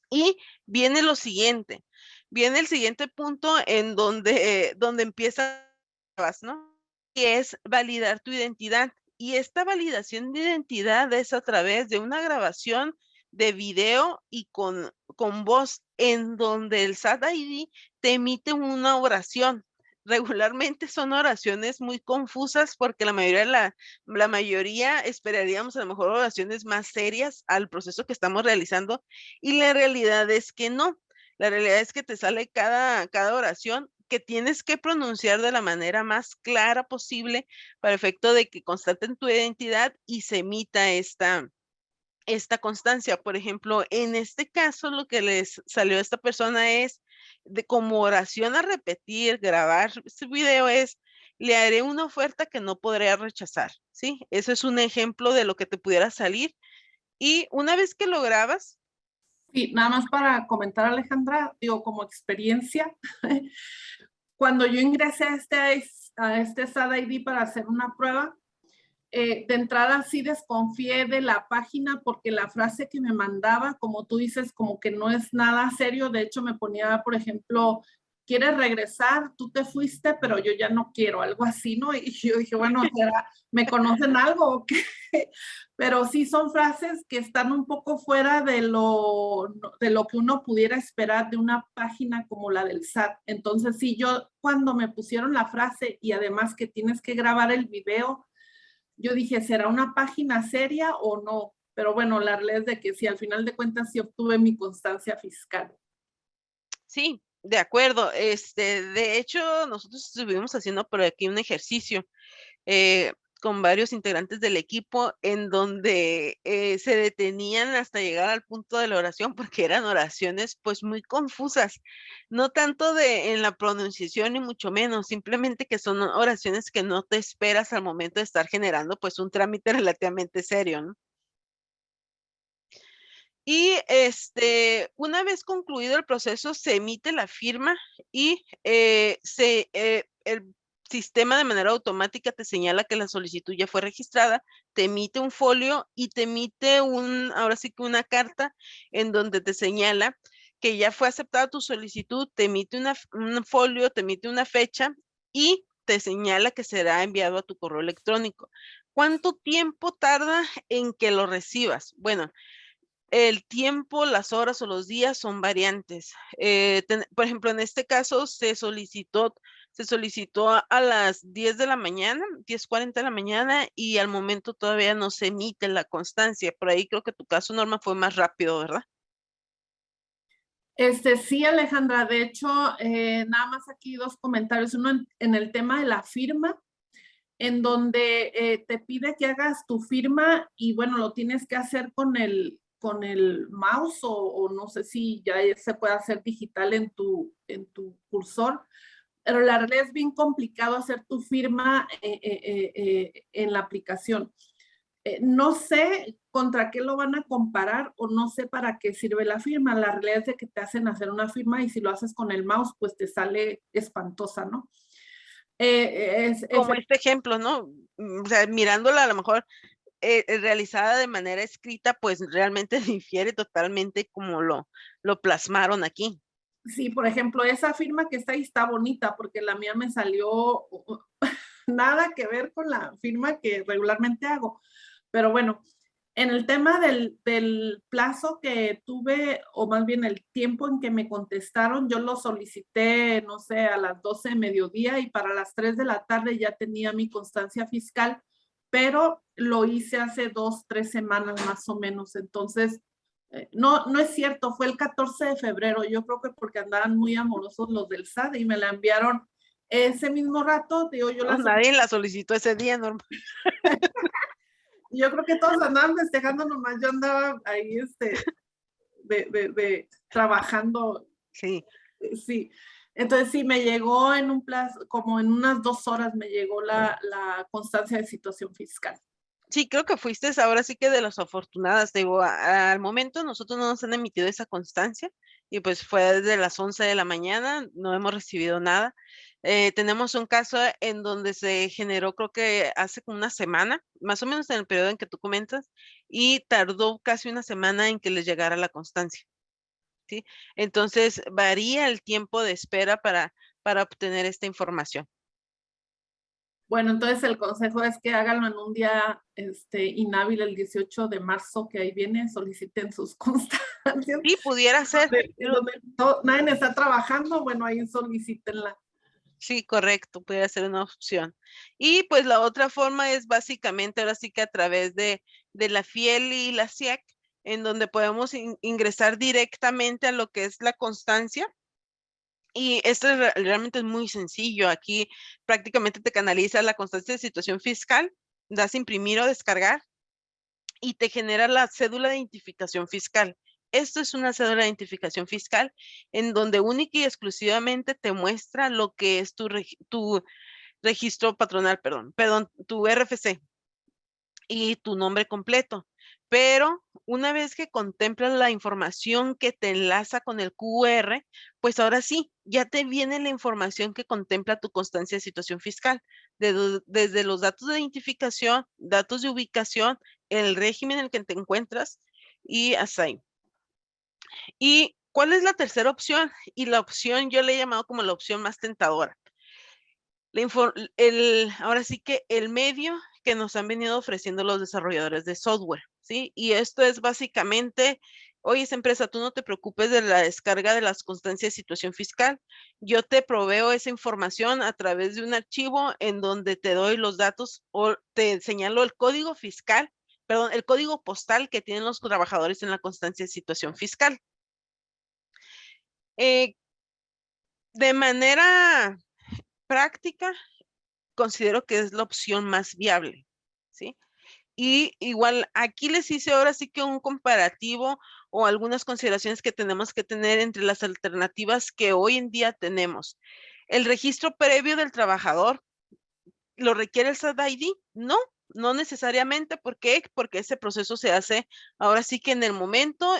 Speaker 3: Y viene lo siguiente, viene el siguiente punto en donde empiezas, ¿no? Y es validar tu identidad. Y esta validación de identidad es a través de una grabación de video y con voz, en donde el SAT ID te emite una oración. Regularmente son oraciones muy confusas porque la mayoría esperaríamos a lo mejor oraciones más serias al proceso que estamos realizando, y la realidad es que no. La realidad es que te sale cada oración que tienes que pronunciar de la manera más clara posible para efecto de que constaten tu identidad y se emita esta constancia. Por ejemplo, en este caso, lo que les salió a esta persona es como oración a repetir, grabar este video es: le haré una oferta que no podré rechazar, ¿sí? Eso es un ejemplo de lo que te pudiera salir. Y una vez que lo grabas,
Speaker 2: Sí, nada más para comentar, Alejandra, digo, como experiencia, cuando yo ingresé a este SAT ID para hacer una prueba, de entrada sí desconfié de la página porque la frase que me mandaba, como tú dices, como que no es nada serio. De hecho, me ponía, por ejemplo, ¿quieres regresar? Tú te fuiste, pero yo ya no quiero, algo así, ¿no? Y yo dije, bueno, ¿será, me conocen algo o qué? Pero sí son frases que están un poco fuera de lo que uno pudiera esperar de una página como la del SAT. Entonces, sí, yo cuando me pusieron la frase y además que tienes que grabar el video, yo dije, ¿será una página seria o no? Pero bueno, la realidad es de que sí, al final de cuentas sí obtuve mi constancia fiscal.
Speaker 3: sí, de acuerdo. De hecho, nosotros estuvimos haciendo por aquí un ejercicio eh, con varios integrantes del equipo en donde se detenían hasta llegar al punto de la oración porque eran oraciones pues muy confusas, no tanto en la pronunciación ni mucho menos, simplemente que son oraciones que no te esperas al momento de estar generando pues un trámite relativamente serio, ¿no? Y una vez concluido el proceso, se emite la firma y el sistema de manera automática te señala que la solicitud ya fue registrada, te emite un folio y te emite ahora sí que una carta en donde te señala que ya fue aceptada tu solicitud, te emite un folio, te emite una fecha y te señala que será enviado a tu correo electrónico. ¿Cuánto tiempo tarda en que lo recibas? Bueno, el tiempo, las horas o los días son variantes. Por ejemplo, en este caso se solicitó a las 10 de la mañana, 10:40 de la mañana, y al momento todavía no se emite la constancia. Por ahí creo que tu caso, Norma, fue más rápido, ¿verdad?
Speaker 2: Sí, Alejandra, de hecho, nada más aquí dos comentarios. Uno en el tema de la firma, en donde te pide que hagas tu firma y bueno, lo tienes que hacer con el mouse o no sé si ya se puede hacer digital en tu cursor, pero la realidad es bien complicado hacer tu firma en la aplicación. No sé contra qué lo van a comparar o no sé para qué sirve la firma. La realidad es de que te hacen hacer una firma y si lo haces con el mouse, pues te sale espantosa, ¿no?
Speaker 3: Como este ejemplo, ¿no? O sea, mirándola a lo mejor realizada de manera escrita, pues realmente difiere totalmente como lo plasmaron aquí.
Speaker 2: Sí, por ejemplo, esa firma que está ahí está bonita porque la mía me salió nada que ver con la firma que regularmente hago. Pero bueno, en el tema del plazo que tuve, o más bien el tiempo en que me contestaron, yo lo solicité, no sé, a las 12 de mediodía y para las 3 de la tarde ya tenía mi constancia fiscal, pero lo hice hace 2, 3 semanas más o menos. Entonces, no, no es cierto, fue el 14 de febrero. Yo creo que porque andaban muy amorosos los del SAT y me la enviaron ese mismo rato. Digo,
Speaker 3: No, nadie la solicitó ese día, Norma.
Speaker 2: yo creo que todos andaban festejando, nomás yo andaba ahí trabajando.
Speaker 3: Sí.
Speaker 2: Sí. Entonces sí, me llegó en un plazo, como en unas 2 horas me llegó la constancia de situación fiscal.
Speaker 3: Sí, creo que fuiste ahora sí que de las afortunadas, te digo, al momento nosotros no nos han emitido esa constancia y pues fue desde las 11 de la mañana, no hemos recibido nada. Tenemos un caso en donde se generó, creo que hace como una semana, más o menos en el periodo en que tú comentas, y tardó casi una semana en que les llegara la constancia, ¿sí? Entonces, varía el tiempo de espera para obtener esta información.
Speaker 2: Bueno, entonces el consejo es que háganlo en un día inhábil, el 18 de marzo, que ahí viene, soliciten sus constancias.
Speaker 3: Sí, pudiera ser.
Speaker 2: Donde nadie está trabajando, bueno, ahí solicítenla.
Speaker 3: Sí, correcto, puede ser una opción. Y pues la otra forma es básicamente ahora sí que a través de la FIEL y la SIEC, en donde podemos ingresar directamente a lo que es la constancia. Y esto realmente es muy sencillo. Aquí prácticamente te canaliza la constancia de situación fiscal, das imprimir o descargar y te genera la cédula de identificación fiscal. Esto es una cédula de identificación fiscal en donde única y exclusivamente te muestra lo que es tu registro patronal, perdón, tu RFC y tu nombre completo. Pero una vez que contemplas la información que te enlaza con el QR, pues ahora sí, ya te viene la información que contempla tu constancia de situación fiscal, desde los datos de identificación, datos de ubicación, el régimen en el que te encuentras y hasta ahí. ¿Y cuál es la tercera opción? Y la opción yo le he llamado como la opción más tentadora. Ahora sí que el medio que nos han venido ofreciendo los desarrolladores de software, ¿sí? Y esto es básicamente, oye, esa empresa, tú no te preocupes de la descarga de las constancias de situación fiscal. Yo te proveo esa información a través de un archivo en donde te doy los datos o te señalo el código fiscal, perdón, el código postal que tienen los trabajadores en la constancia de situación fiscal. De manera práctica, considero que es la opción más viable, ¿sí? Y igual aquí les hice ahora sí que un comparativo o algunas consideraciones que tenemos que tener entre las alternativas que hoy en día tenemos. ¿El registro previo del trabajador lo requiere el SAT ID? No, no necesariamente. ¿Por qué? Porque ese proceso se hace ahora sí que en el momento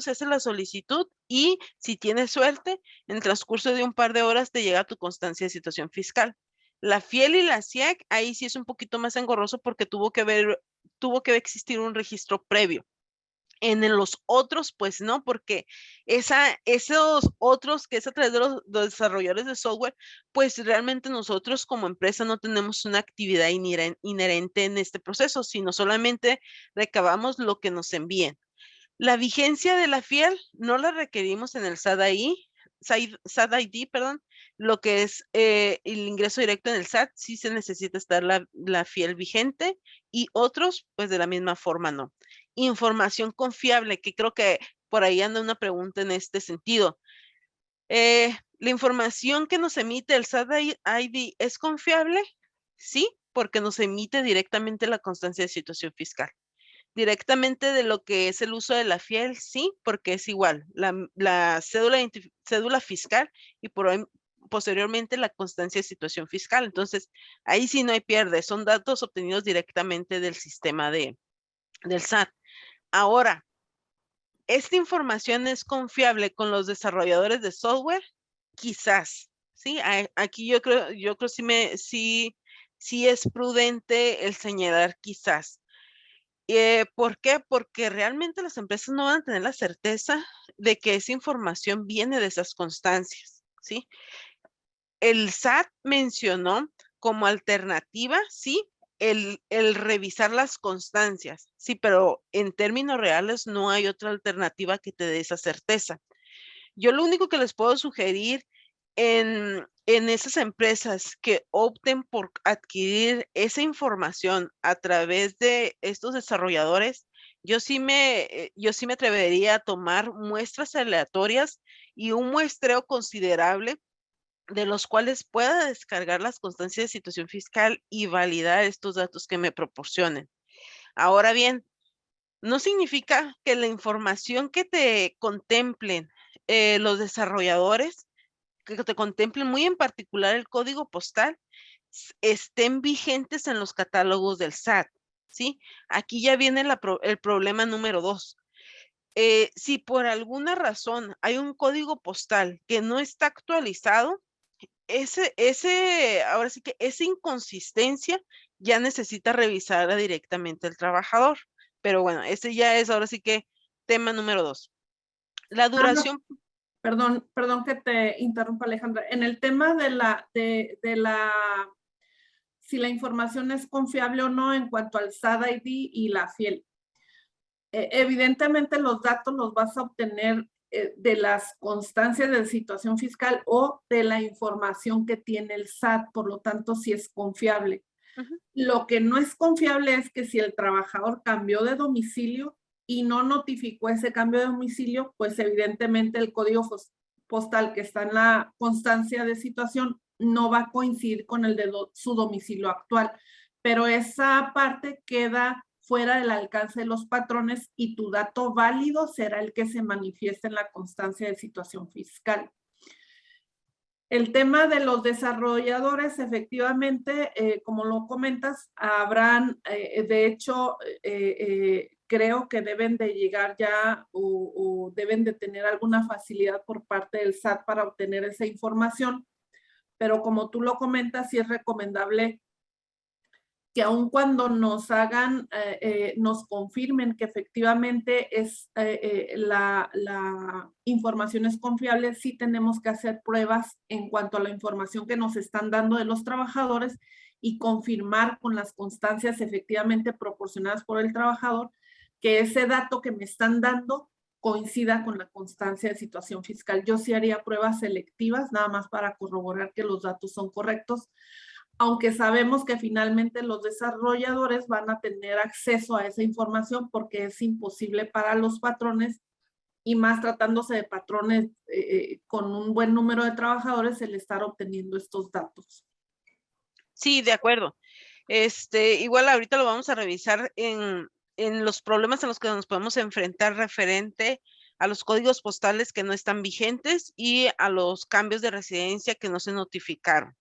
Speaker 3: se hace la solicitud y si tienes suerte, en el transcurso de un par de horas te llega tu constancia de situación fiscal. La FIEL y la SIEC, ahí sí es un poquito más engorroso porque tuvo que existir un registro previo. En los otros, pues no, porque esos otros que es a través de los desarrolladores de software, pues realmente nosotros como empresa no tenemos una actividad inherente en este proceso, sino solamente recabamos lo que nos envíen. La vigencia de la FIEL no la requerimos en el SAT ID, perdón, lo que es el ingreso directo en el SAT, sí se necesita estar la FIEL vigente y otros, pues de la misma forma no. Información confiable, que creo que por ahí anda una pregunta en este sentido. ¿La información que nos emite el SAT ID es confiable? Sí, porque nos emite directamente la constancia de situación fiscal. Directamente de lo que es el uso de la FIEL, sí, porque es igual, la cédula fiscal y posteriormente la constancia de situación fiscal. Entonces, ahí sí no hay pierde, son datos obtenidos directamente del sistema del SAT. Ahora, ¿esta información es confiable con los desarrolladores de software? Quizás, ¿sí? Aquí yo creo sí es prudente el señalar quizás. ¿Por qué? Porque realmente las empresas no van a tener la certeza de que esa información viene de esas constancias, ¿sí? El SAT mencionó como alternativa, sí, el revisar las constancias, sí, pero en términos reales no hay otra alternativa que te dé esa certeza. Yo lo único que les puedo sugerir en esas empresas que opten por adquirir esa información a través de estos desarrolladores, yo sí me atrevería a tomar muestras aleatorias y un muestreo considerable de los cuales pueda descargar las constancias de situación fiscal y validar estos datos que me proporcionen. Ahora bien, no significa que la información que te contemplen los desarrolladores, que te contemplen muy en particular el código postal, estén vigentes en los catálogos del SAT, ¿sí? Aquí ya viene el problema número 2. si por alguna razón hay un código postal que no está actualizado, ahora sí que esa inconsistencia ya necesita revisarla directamente el trabajador. Pero bueno, ese ya es ahora sí que tema número 2. La duración.
Speaker 2: Perdón que te interrumpa, Alejandra. En el tema si la información es confiable o no en cuanto al SAT-ID y la FIEL. Evidentemente los datos los vas a obtener de las constancias de situación fiscal o de la información que tiene el SAT, por lo tanto, si es confiable. Lo que no es confiable es que si el trabajador cambió de domicilio y no notificó ese cambio de domicilio, pues evidentemente el código postal que está en la constancia de situación no va a coincidir con el de su domicilio actual. Pero esa parte queda fuera del alcance de los patrones y tu dato válido será el que se manifiesta en la constancia de situación fiscal. El tema de los desarrolladores, efectivamente, como lo comentas, habrán, de hecho, creo que deben de llegar ya o deben de tener alguna facilidad por parte del SAT para obtener esa información, pero como tú lo comentas, sí es recomendable que aun cuando nos hagan, nos confirmen que efectivamente la información es confiable, sí tenemos que hacer pruebas en cuanto a la información que nos están dando de los trabajadores y confirmar con las constancias efectivamente proporcionadas por el trabajador que ese dato que me están dando coincida con la constancia de situación fiscal. Yo sí haría pruebas selectivas, nada más para corroborar que los datos son correctos, aunque sabemos que finalmente los desarrolladores van a tener acceso a esa información porque es imposible para los patrones, y más tratándose de patrones con un buen número de trabajadores, el estar obteniendo estos datos.
Speaker 3: Sí, de acuerdo. Igual ahorita lo vamos a revisar en los problemas en los que nos podemos enfrentar referente a los códigos postales que no están vigentes y a los cambios de residencia que no se notificaron.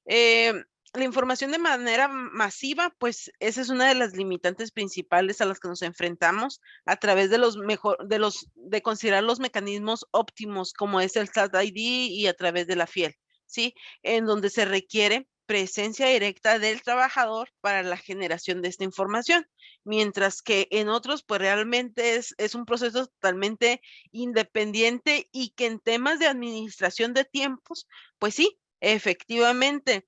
Speaker 3: La información de manera masiva, pues esa es una de las limitantes principales a las que nos enfrentamos a través de considerar los mecanismos óptimos como es el SAT-ID y a través de la FIEL, ¿sí? En donde se requiere presencia directa del trabajador para la generación de esta información, mientras que en otros, pues realmente es un proceso totalmente independiente y que en temas de administración de tiempos, pues sí, efectivamente,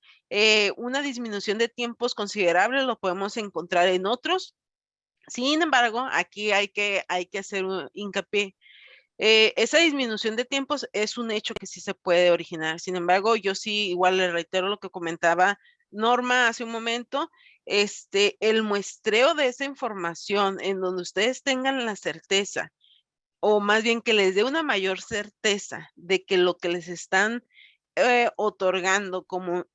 Speaker 3: una disminución de tiempos considerable lo podemos encontrar en otros. Sin embargo, aquí hay que hacer un hincapié. Esa disminución de tiempos es un hecho que sí se puede originar. Sin embargo, yo sí igual le reitero lo que comentaba Norma hace un momento, el muestreo de esa información en donde ustedes tengan la certeza, o más bien que les dé una mayor certeza de que lo que les están otorgando como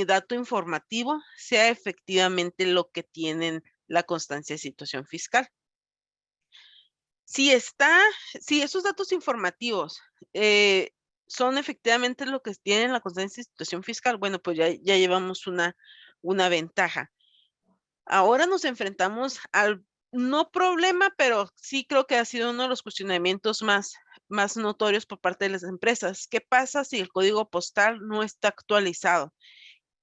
Speaker 3: dato informativo sea efectivamente lo que tienen la constancia de situación fiscal. Si esos datos informativos son efectivamente lo que tienen la constancia de situación fiscal, bueno, pues ya llevamos una ventaja. Ahora nos enfrentamos al no problema, pero sí creo que ha sido uno de los cuestionamientos más notorios por parte de las empresas. ¿Qué pasa si el código postal no está actualizado?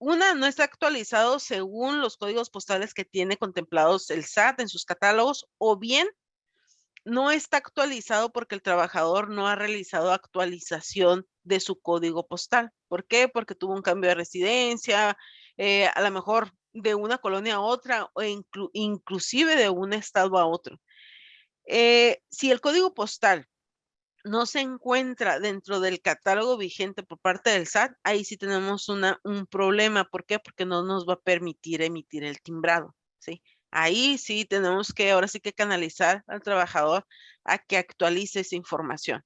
Speaker 3: No está actualizado según los códigos postales que tiene contemplados el SAT en sus catálogos, o bien no está actualizado porque el trabajador no ha realizado actualización de su código postal. ¿Por qué? Porque tuvo un cambio de residencia, a lo mejor de una colonia a otra, o inclusive de un estado a otro. Si el código postal no se encuentra dentro del catálogo vigente por parte del SAT, ahí sí tenemos un problema. ¿Por qué? Porque no nos va a permitir emitir el timbrado, ¿sí? Ahí sí tenemos que, ahora sí que canalizar al trabajador a que actualice esa información.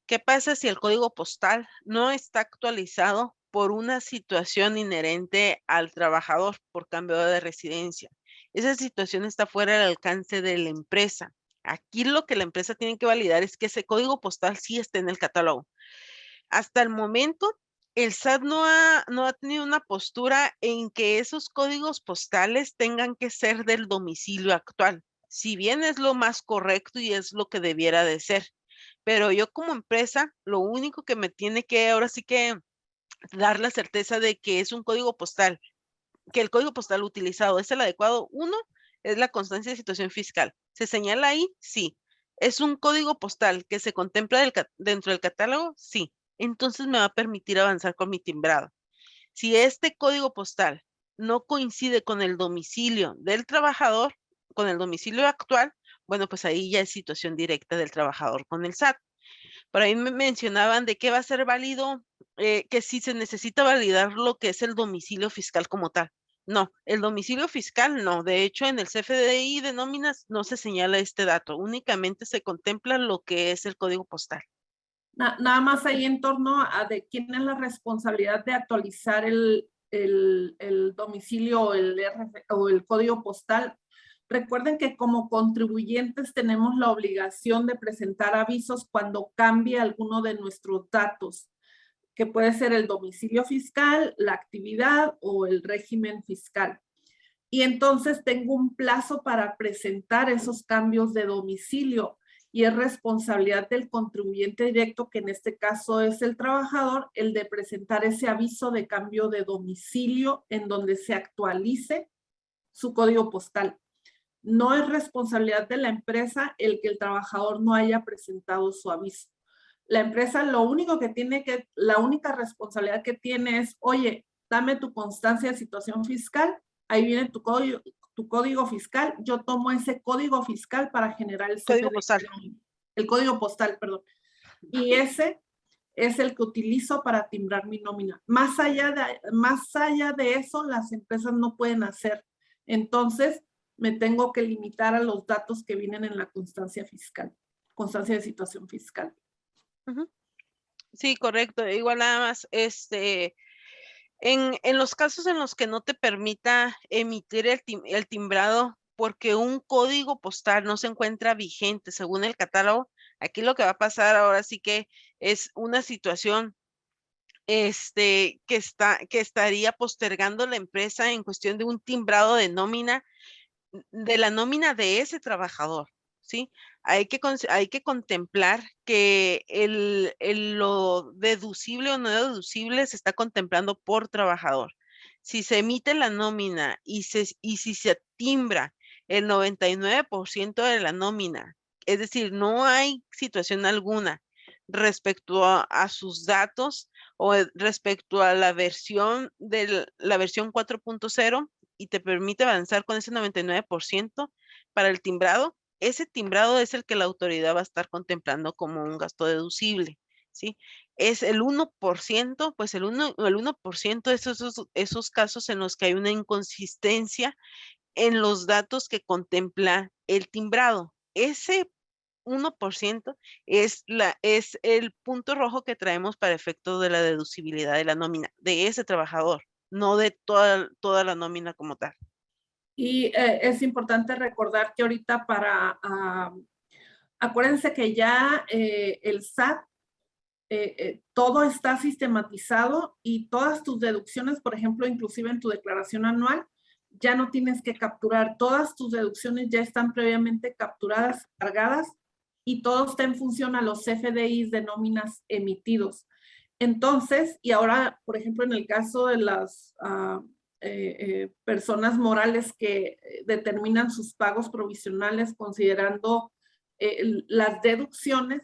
Speaker 3: ¿Qué pasa si el código postal no está actualizado por una situación inherente al trabajador por cambio de residencia? Esa situación está fuera del alcance de la empresa. Aquí lo que la empresa tiene que validar es que ese código postal sí esté en el catálogo. Hasta el momento, el SAT no ha tenido una postura en que esos códigos postales tengan que ser del domicilio actual. si bien es lo más correcto y es lo que debiera de ser. Pero yo como empresa, lo único que me tiene que ahora sí que dar la certeza de que es un código postal, que el código postal utilizado es el adecuado. Uno, es la constancia de situación fiscal. ¿Se señala ahí? Sí. ¿Es un código postal que se contempla dentro del catálogo? Sí. Entonces me va a permitir avanzar con mi timbrado. Si este código postal no coincide con el domicilio del trabajador, con el domicilio actual, bueno, pues ahí ya es situación directa del trabajador con el SAT. Por ahí me mencionaban de qué va a ser válido, que si se necesita validar lo que es el domicilio fiscal como tal. No, el domicilio fiscal no. De hecho, en el CFDI de nóminas no se señala este dato, únicamente se contempla lo que es el código postal.
Speaker 2: Nada más ahí en torno a de quién es la responsabilidad de actualizar el domicilio o el código postal. Recuerden que como contribuyentes tenemos la obligación de presentar avisos cuando cambie alguno de nuestros datos, que puede ser el domicilio fiscal, la actividad o el régimen fiscal. Y entonces tengo un plazo para presentar esos cambios de domicilio y es responsabilidad del contribuyente directo, que en este caso es el trabajador, el de presentar ese aviso de cambio de domicilio en donde se actualice su código postal. No es responsabilidad de la empresa el que el trabajador no haya presentado su aviso. La empresa lo único que tiene la única responsabilidad que tiene es, oye, dame tu constancia de situación fiscal, ahí viene tu código fiscal, yo tomo ese código fiscal para generar el
Speaker 3: Código postal.
Speaker 2: el código postal, perdón. Y ese es el que utilizo para timbrar mi nómina. Más allá de eso, las empresas no pueden hacer. Entonces, me tengo que limitar a los datos que vienen en la constancia fiscal, constancia de situación fiscal.
Speaker 3: Sí, correcto. Igual nada más, en los casos en los que no te permita emitir el timbrado porque un código postal no se encuentra vigente según el catálogo, aquí lo que va a pasar ahora sí que es una situación que estaría postergando la empresa en cuestión de un timbrado de nómina, de la nómina de ese trabajador, ¿sí? Hay que contemplar que lo deducible o no deducible se está contemplando por trabajador. Si se emite la nómina y si se timbra el 99% de la nómina, es decir, no hay situación alguna respecto a sus datos o respecto a la versión la versión 4.0 y te permite avanzar con ese 99% para el timbrado, ese timbrado es el que la autoridad va a estar contemplando como un gasto deducible, ¿sí? Es el 1%, pues el 1% de esos casos en los que hay una inconsistencia en los datos que contempla el timbrado. Ese 1% es el punto rojo que traemos para efecto de la deducibilidad de la nómina de ese trabajador, no de toda la nómina como tal.
Speaker 2: Y es importante recordar que ahorita acuérdense que ya el SAT, todo está sistematizado y todas tus deducciones, por ejemplo, inclusive en tu declaración anual, ya no tienes que capturar, todas tus deducciones ya están previamente capturadas, cargadas, y todo está en función a los CFDIs de nóminas emitidos. Entonces, y ahora, por ejemplo, en el caso de las personas morales que determinan sus pagos provisionales considerando las deducciones,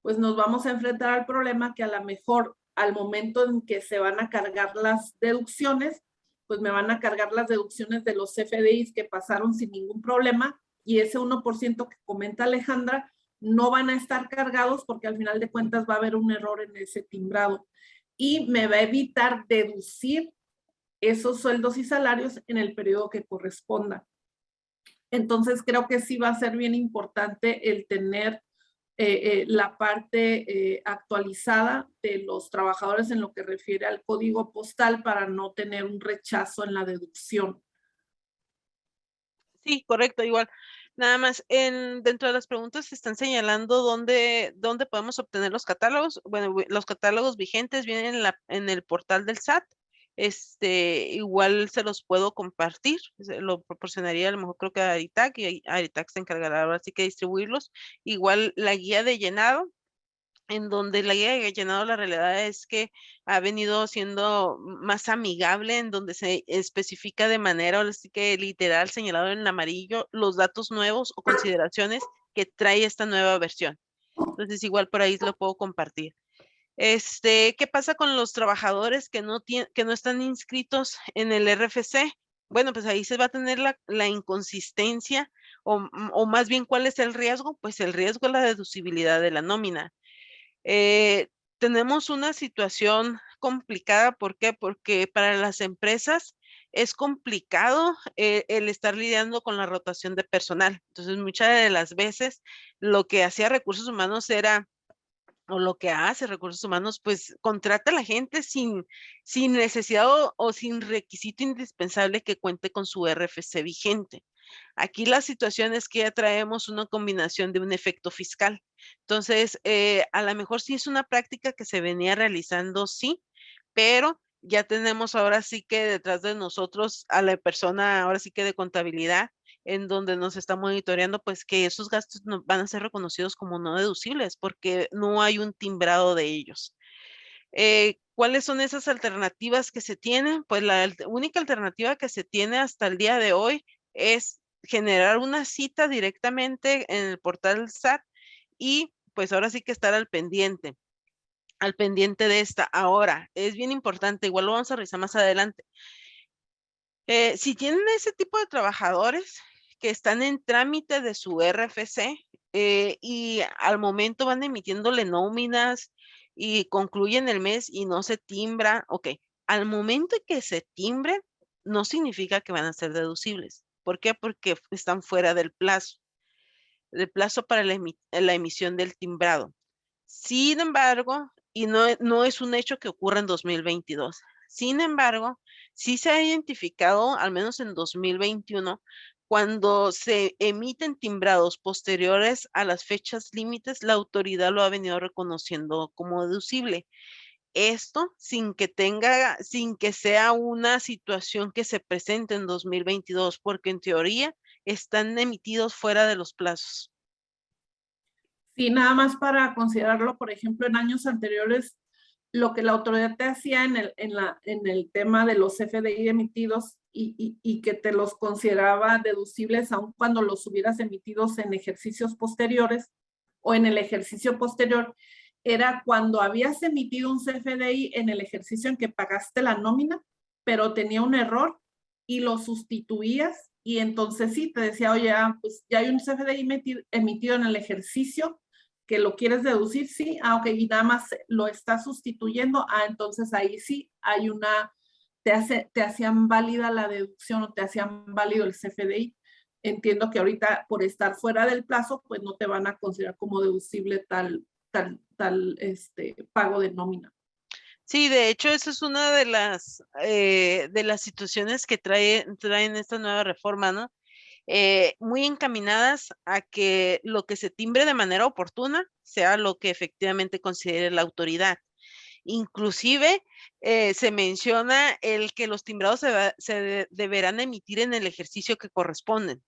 Speaker 2: pues nos vamos a enfrentar al problema que a lo mejor al momento en que se van a cargar las deducciones, pues me van a cargar las deducciones de los CFDIs que pasaron sin ningún problema y ese 1% que comenta Alejandra no van a estar cargados porque al final de cuentas va a haber un error en ese timbrado y me va a evitar deducir esos sueldos y salarios en el periodo que corresponda. Entonces creo que sí va a ser bien importante el tener la parte actualizada de los trabajadores en lo que refiere al código postal para no tener un rechazo en la deducción.
Speaker 3: Sí, correcto, igual. Nada más, dentro de las preguntas se están señalando dónde podemos obtener los catálogos. Bueno, los catálogos vigentes vienen en el portal del SAT igual se los puedo compartir, lo proporcionaría a lo mejor creo que a Aritac, y Aritac se encargará ahora sí que distribuirlos. Igual la guía de llenado, en donde la guía de llenado, la realidad es que ha venido siendo más amigable, en donde se especifica de manera, ahora sí que literal, señalado en amarillo, los datos nuevos o consideraciones que trae esta nueva versión. Entonces, igual por ahí lo puedo compartir. ¿Qué pasa con los trabajadores que no están inscritos en el RFC? Bueno, pues ahí se va a tener la inconsistencia, o más bien, ¿cuál es el riesgo? Pues el riesgo es la deducibilidad de la nómina. Tenemos una situación complicada. ¿Por qué? Porque para las empresas es complicado el estar lidiando con la rotación de personal. Entonces, muchas de las veces lo que hacía Recursos Humanos era, o lo que hace Recursos Humanos, pues contrata a la gente sin necesidad o sin requisito indispensable que cuente con su RFC vigente. Aquí la situación es que ya traemos una combinación de un efecto fiscal. Entonces, a lo mejor sí es una práctica que se venía realizando, sí, pero ya tenemos ahora sí que detrás de nosotros a la persona, ahora sí que de contabilidad, en donde nos está monitoreando, pues que esos gastos no, van a ser reconocidos como no deducibles, porque no hay un timbrado de ellos. ¿Cuáles son esas alternativas que se tienen? Pues la única alternativa que se tiene hasta el día de hoy es generar una cita directamente en el portal SAT y pues ahora sí que estar al pendiente de esta. Ahora, es bien importante, igual lo vamos a revisar más adelante. Si tienen ese tipo de trabajadores que están en trámite de su RFC y al momento van emitiéndole nóminas y concluyen el mes y no se timbra, ok, al momento en que se timbre, no significa que van a ser deducibles. ¿Por qué? Porque están fuera del plazo para la emisión del timbrado. Sin embargo, y no es un hecho que ocurra en 2022. Sin embargo, sí se ha identificado, al menos en 2021, cuando se emiten timbrados posteriores a las fechas límites, la autoridad lo ha venido reconociendo como deducible. Esto sin que sea una situación que se presente en 2022, porque en teoría están emitidos fuera de los plazos.
Speaker 2: Sí, nada más para considerarlo, por ejemplo, en años anteriores, lo que la autoridad te hacía en el tema de los FDI emitidos y que te los consideraba deducibles aun cuando los hubieras emitidos en ejercicios posteriores o en el ejercicio posterior, era cuando habías emitido un CFDI en el ejercicio en que pagaste la nómina, pero tenía un error y lo sustituías y entonces sí, te decía, oye, pues ya hay un CFDI emitido en el ejercicio que lo quieres deducir, sí, ok, y nada más lo estás sustituyendo, entonces ahí sí hay te hacían válida la deducción o te hacían válido el CFDI. Entiendo que ahorita por estar fuera del plazo, pues no te van a considerar como deducible tal pago de nómina.
Speaker 3: Sí, de hecho, esa es una de las situaciones que traen esta nueva reforma, ¿no? Muy encaminadas a que lo que se timbre de manera oportuna sea lo que efectivamente considere la autoridad. Inclusive se menciona el que los timbrados se deberán emitir en el ejercicio que corresponden.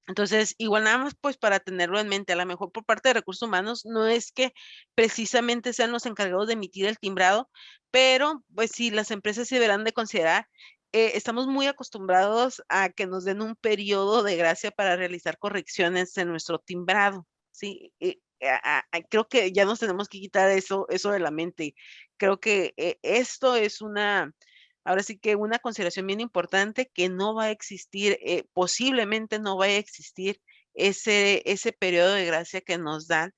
Speaker 3: Entonces, igual nada más pues para tenerlo en mente, a lo mejor por parte de Recursos Humanos no es que precisamente sean los encargados de emitir el timbrado, pero pues sí, las empresas se deberán de considerar. Estamos muy acostumbrados a que nos den un periodo de gracia para realizar correcciones en nuestro timbrado, ¿sí? Creo que ya nos tenemos que quitar eso de la mente. Creo que esto es ahora sí que una consideración bien importante, que no va a existir, posiblemente no vaya a existir ese periodo de gracia que nos dan,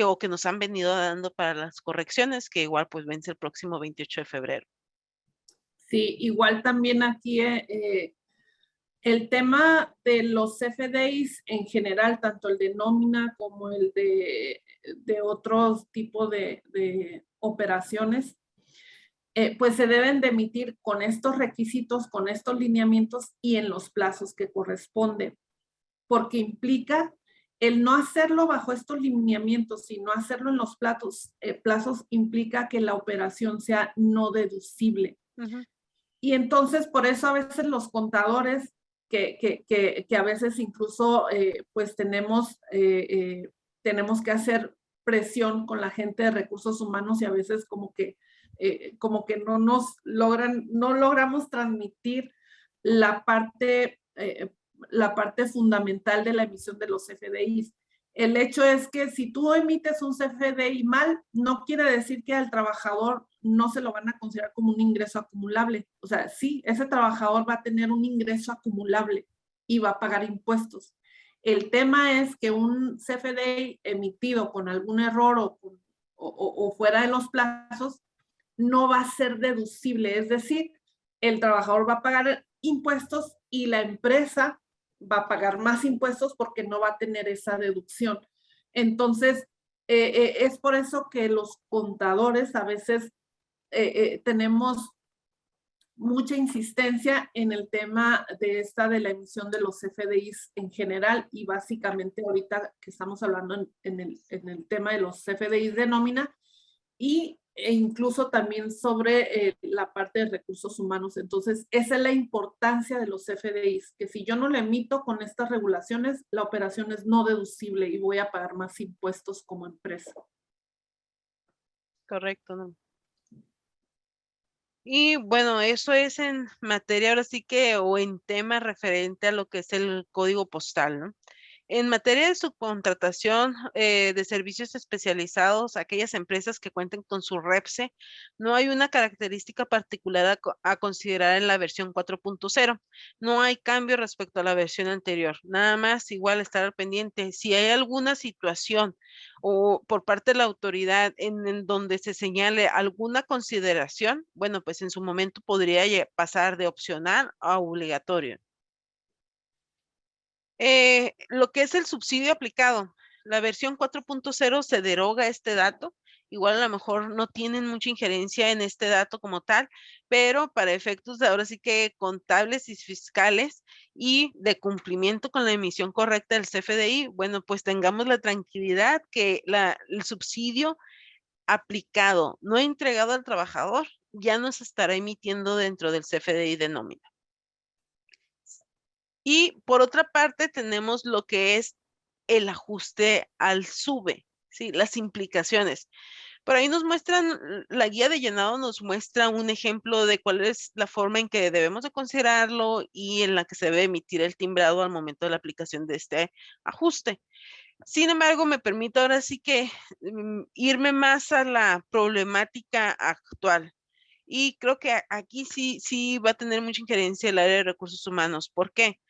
Speaker 3: o que nos han venido dando para las correcciones, que igual pues vence el próximo 28 de febrero.
Speaker 2: Sí, igual también aquí el tema de los CFDIs en general, tanto el de nómina como el de otros tipos de operaciones, pues se deben de emitir con estos requisitos, con estos lineamientos y en los plazos que corresponden, porque implica el no hacerlo bajo estos lineamientos, sino hacerlo en los plazos implica que la operación sea no deducible.
Speaker 3: Ujú.
Speaker 2: Y entonces, por eso a veces los contadores, que a veces incluso pues tenemos que hacer presión con la gente de recursos humanos y a veces como que no no logramos transmitir la parte fundamental de la emisión de los CFDIs. El hecho es que si tú emites un CFDI mal, no quiere decir que al trabajador no se lo van a considerar como un ingreso acumulable. O sea, sí, ese trabajador va a tener un ingreso acumulable y va a pagar impuestos. El tema es que un CFDI emitido con algún error o fuera de los plazos no va a ser deducible. Es decir, el trabajador va a pagar impuestos y la empresa va a pagar más impuestos porque no va a tener esa deducción. Entonces, es por eso que los contadores a veces tenemos mucha insistencia en el tema de la emisión de los CFDIs en general y básicamente ahorita que estamos hablando en el tema de los CFDIs de nómina e incluso también sobre la parte de recursos humanos. Entonces, esa es la importancia de los CFDIs, que si yo no le emito con estas regulaciones, la operación es no deducible y voy a pagar más impuestos como empresa.
Speaker 3: Correcto, ¿no? Y bueno, eso es en materia ahora sí que, o en tema referente a lo que es el código postal, ¿no? En materia de subcontratación de servicios especializados, aquellas empresas que cuenten con su REPSE, no hay una característica particular a considerar en la versión 4.0. No hay cambio respecto a la versión anterior. Nada más igual estar al pendiente. Si hay alguna situación o por parte de la autoridad en donde se señale alguna consideración, bueno, pues en su momento podría pasar de opcional a obligatorio. Lo que es el subsidio aplicado, la versión 4.0 se deroga este dato. Igual a lo mejor no tienen mucha injerencia en este dato como tal, pero para efectos de ahora sí que contables y fiscales y de cumplimiento con la emisión correcta del CFDI, bueno, pues tengamos la tranquilidad que el subsidio aplicado, no entregado al trabajador, ya no se estará emitiendo dentro del CFDI de nómina. Y por otra parte tenemos lo que es el ajuste al SUBE, ¿sí? Las implicaciones. Por ahí nos muestran, la guía de llenado nos muestra un ejemplo de cuál es la forma en que debemos de considerarlo y en la que se debe emitir el timbrado al momento de la aplicación de este ajuste. Sin embargo, me permito ahora sí que irme más a la problemática actual. Y creo que aquí sí va a tener mucha injerencia el área de recursos humanos. ¿Por qué?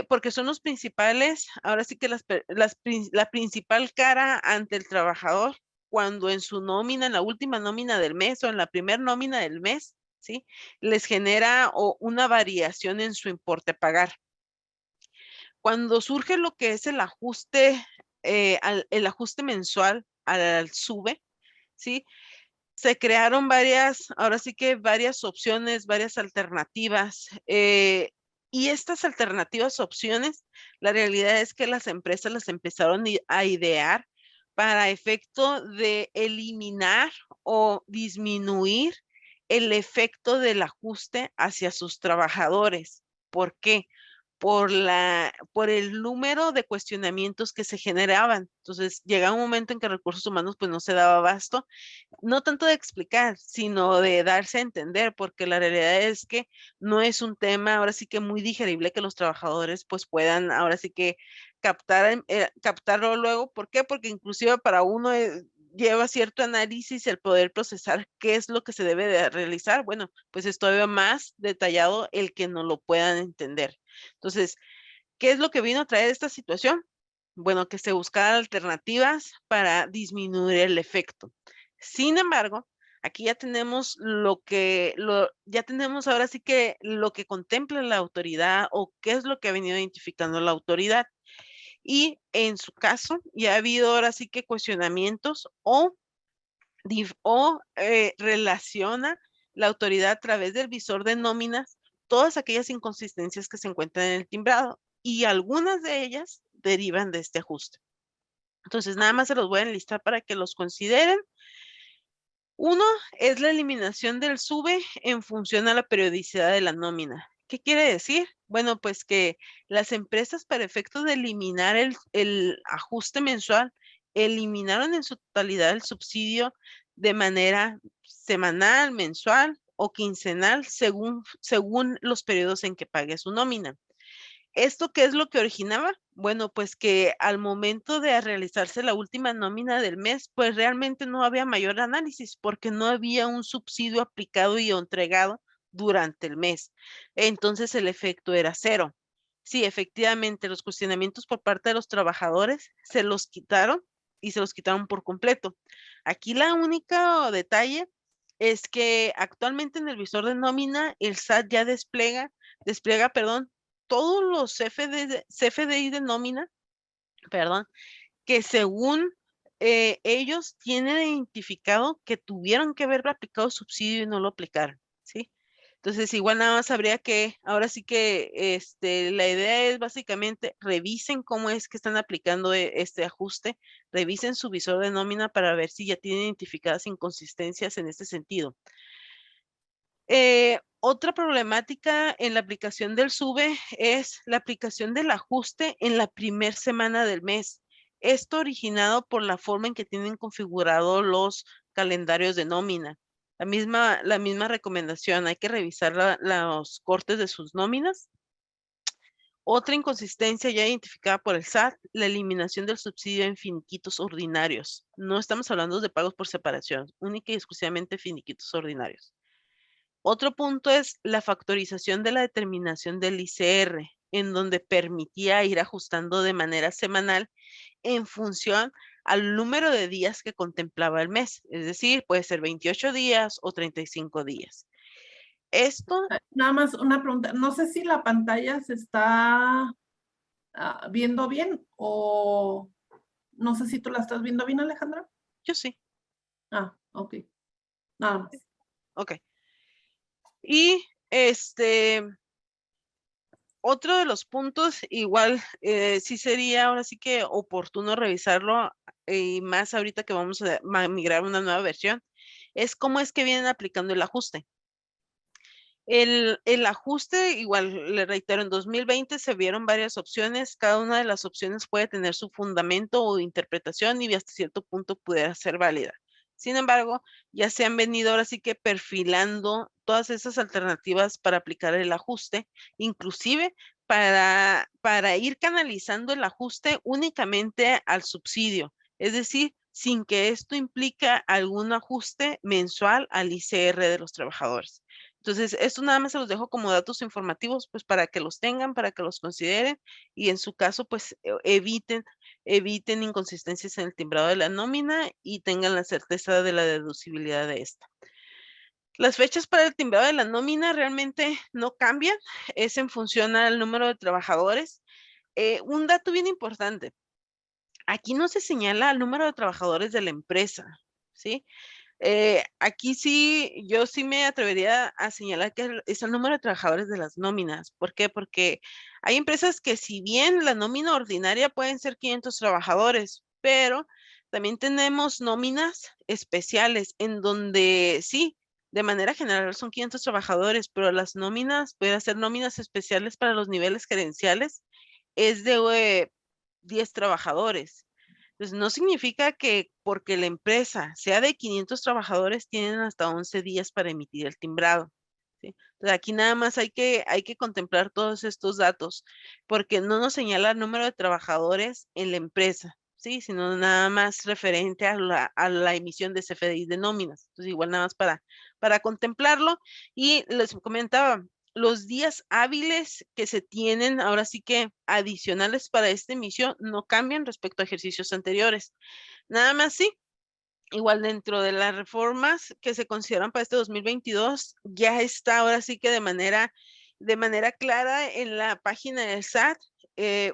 Speaker 3: Porque son los principales, ahora sí que la principal cara ante el trabajador cuando en su nómina, en la última nómina del mes o en la primer nómina del mes, ¿sí? Les genera una variación en su importe a pagar. Cuando surge lo que es el ajuste, el ajuste mensual al SUBE, ¿sí? Se crearon ahora sí que varias opciones, varias alternativas. Y estas alternativas opciones, la realidad es que las empresas las empezaron a idear para efecto de eliminar o disminuir el efecto del ajuste hacia sus trabajadores. ¿Por qué? Por el número de cuestionamientos que se generaban. Entonces, llegaba un momento en que recursos humanos pues no se daba abasto, no tanto de explicar, sino de darse a entender, porque la realidad es que no es un tema ahora sí que muy digerible que los trabajadores pues puedan ahora sí que captarlo luego. ¿Por qué? Porque inclusive para uno lleva cierto análisis el poder procesar qué es lo que se debe de realizar. Bueno, pues es todavía más detallado el que no lo puedan entender. Entonces, ¿qué es lo que vino a traer esta situación? Bueno, que se buscaran alternativas para disminuir el efecto. Sin embargo, aquí ya tenemos ya tenemos ahora sí que lo que contempla la autoridad o qué es lo que ha venido identificando la autoridad. Y en su caso, ya ha habido ahora sí que cuestionamientos o relaciona la autoridad a través del visor de nóminas todas aquellas inconsistencias que se encuentran en el timbrado y algunas de ellas derivan de este ajuste. Entonces, nada más se los voy a enlistar para que los consideren. Uno es la eliminación del SUBE en función a la periodicidad de la nómina. ¿Qué quiere decir? Bueno, pues que las empresas, para efectos de eliminar el ajuste mensual, eliminaron en su totalidad el subsidio de manera semanal, mensual o quincenal, según los periodos en que pague su nómina. ¿Esto qué es lo que originaba? Bueno, pues que al momento de realizarse la última nómina del mes, pues realmente no había mayor análisis porque no había un subsidio aplicado y entregado durante el mes. Entonces el efecto era cero. Sí, efectivamente, los cuestionamientos por parte de los trabajadores se los quitaron y se los quitaron por completo. Aquí la única detalle es que actualmente en el visor de nómina el SAT ya despliega, perdón, todos los CFDI de nómina, perdón, que según ellos tienen identificado que tuvieron que haber aplicado subsidio y no lo aplicaron, ¿sí? Entonces, igual nada más habría que, ahora sí que la idea es básicamente revisen cómo es que están aplicando este ajuste, revisen su visor de nómina para ver si ya tienen identificadas inconsistencias en este sentido. Otra problemática en la aplicación del SUBE es la aplicación del ajuste en la primera semana del mes. Esto originado por la forma en que tienen configurado los calendarios de nómina. La misma recomendación, hay que revisar los cortes de sus nóminas. Otra inconsistencia ya identificada por el SAT, la eliminación del subsidio en finiquitos ordinarios. No estamos hablando de pagos por separación, única y exclusivamente finiquitos ordinarios. Otro punto es la factorización de la determinación del ICR, en donde permitía ir ajustando de manera semanal en función al número de días que contemplaba el mes. Es decir, puede ser 28 días o 35 días. Esto,
Speaker 2: Nada más una pregunta. No sé si la pantalla se está viendo bien o no sé si tú la estás viendo bien, Alejandra.
Speaker 3: yo sí,
Speaker 2: Ok. Nada más.
Speaker 3: ok. Y otro de los puntos, igual, sí sería ahora sí que oportuno revisarlo, y más ahorita que vamos a migrar a una nueva versión, es cómo es que vienen aplicando el ajuste. El ajuste, igual, le reitero, en 2020 se vieron varias opciones, cada una de las opciones puede tener su fundamento o interpretación y hasta cierto punto pudiera ser válida. Sin embargo, ya se han venido ahora sí que perfilando todas esas alternativas para aplicar el ajuste, inclusive para ir canalizando el ajuste únicamente al subsidio, es decir, sin que esto implica algún ajuste mensual al ICR de los trabajadores. Entonces, esto nada más se los dejo como datos informativos, pues para que los tengan, para que los consideren y en su caso, pues eviten inconsistencias en el timbrado de la nómina y tengan la certeza de la deducibilidad de esta. Las fechas para el timbrado de la nómina realmente no cambian, es en función al número de trabajadores. Un dato bien importante, aquí no se señala el número de trabajadores de la empresa, ¿sí? Aquí sí, yo sí me atrevería a señalar que es el número de trabajadores de las nóminas. ¿Por qué? Porque hay empresas que si bien la nómina ordinaria pueden ser 500 trabajadores, pero también tenemos nóminas especiales en donde sí, de manera general son 500 trabajadores, pero las nóminas, pueden ser nóminas especiales para los niveles gerenciales, es de 10 trabajadores. Pues no significa que porque la empresa sea de 500 trabajadores tienen hasta 11 días para emitir el timbrado, ¿sí? Entonces aquí nada más hay que contemplar todos estos datos porque no nos señala el número de trabajadores en la empresa, ¿sí? Sino nada más referente a la emisión de CFDI de nóminas. Entonces igual nada más para contemplarlo y les comentaba, los días hábiles que se tienen ahora sí que adicionales para esta emisión no cambian respecto a ejercicios anteriores. Nada más sí, igual dentro de las reformas que se consideran para este 2022, ya está ahora sí que de manera clara en la página del SAT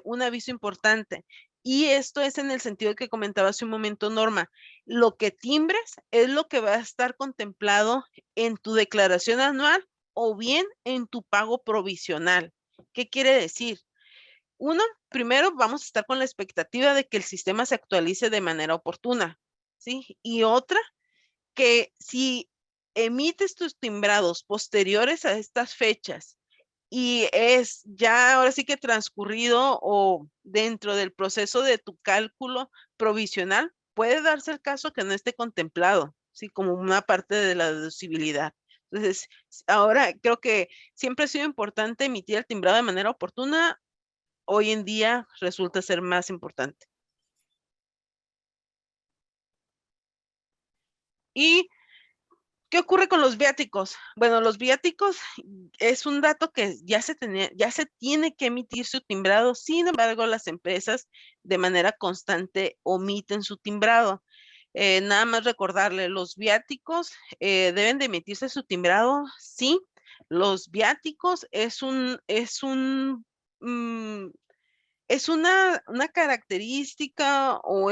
Speaker 3: un aviso importante. Y esto es en el sentido que comentaba hace un momento Norma. Lo que timbres es lo que va a estar contemplado en tu declaración anual o bien en tu pago provisional. ¿Qué quiere decir? Uno, primero vamos a estar con la expectativa de que el sistema se actualice de manera oportuna, ¿sí? Y otra, que si emites tus timbrados posteriores a estas fechas y es ya ahora sí que transcurrido o dentro del proceso de tu cálculo provisional, puede darse el caso que no esté contemplado, ¿sí? Como una parte de la deducibilidad. Entonces, ahora creo que siempre ha sido importante emitir el timbrado de manera oportuna. Hoy en día resulta ser más importante. ¿Y qué ocurre con los viáticos? Bueno, los viáticos es un dato que ya se tiene que emitir su timbrado. Sin embargo, las empresas de manera constante omiten su timbrado. Nada más recordarle, los viáticos deben de emitirse su timbrado. Sí, los viáticos es una característica o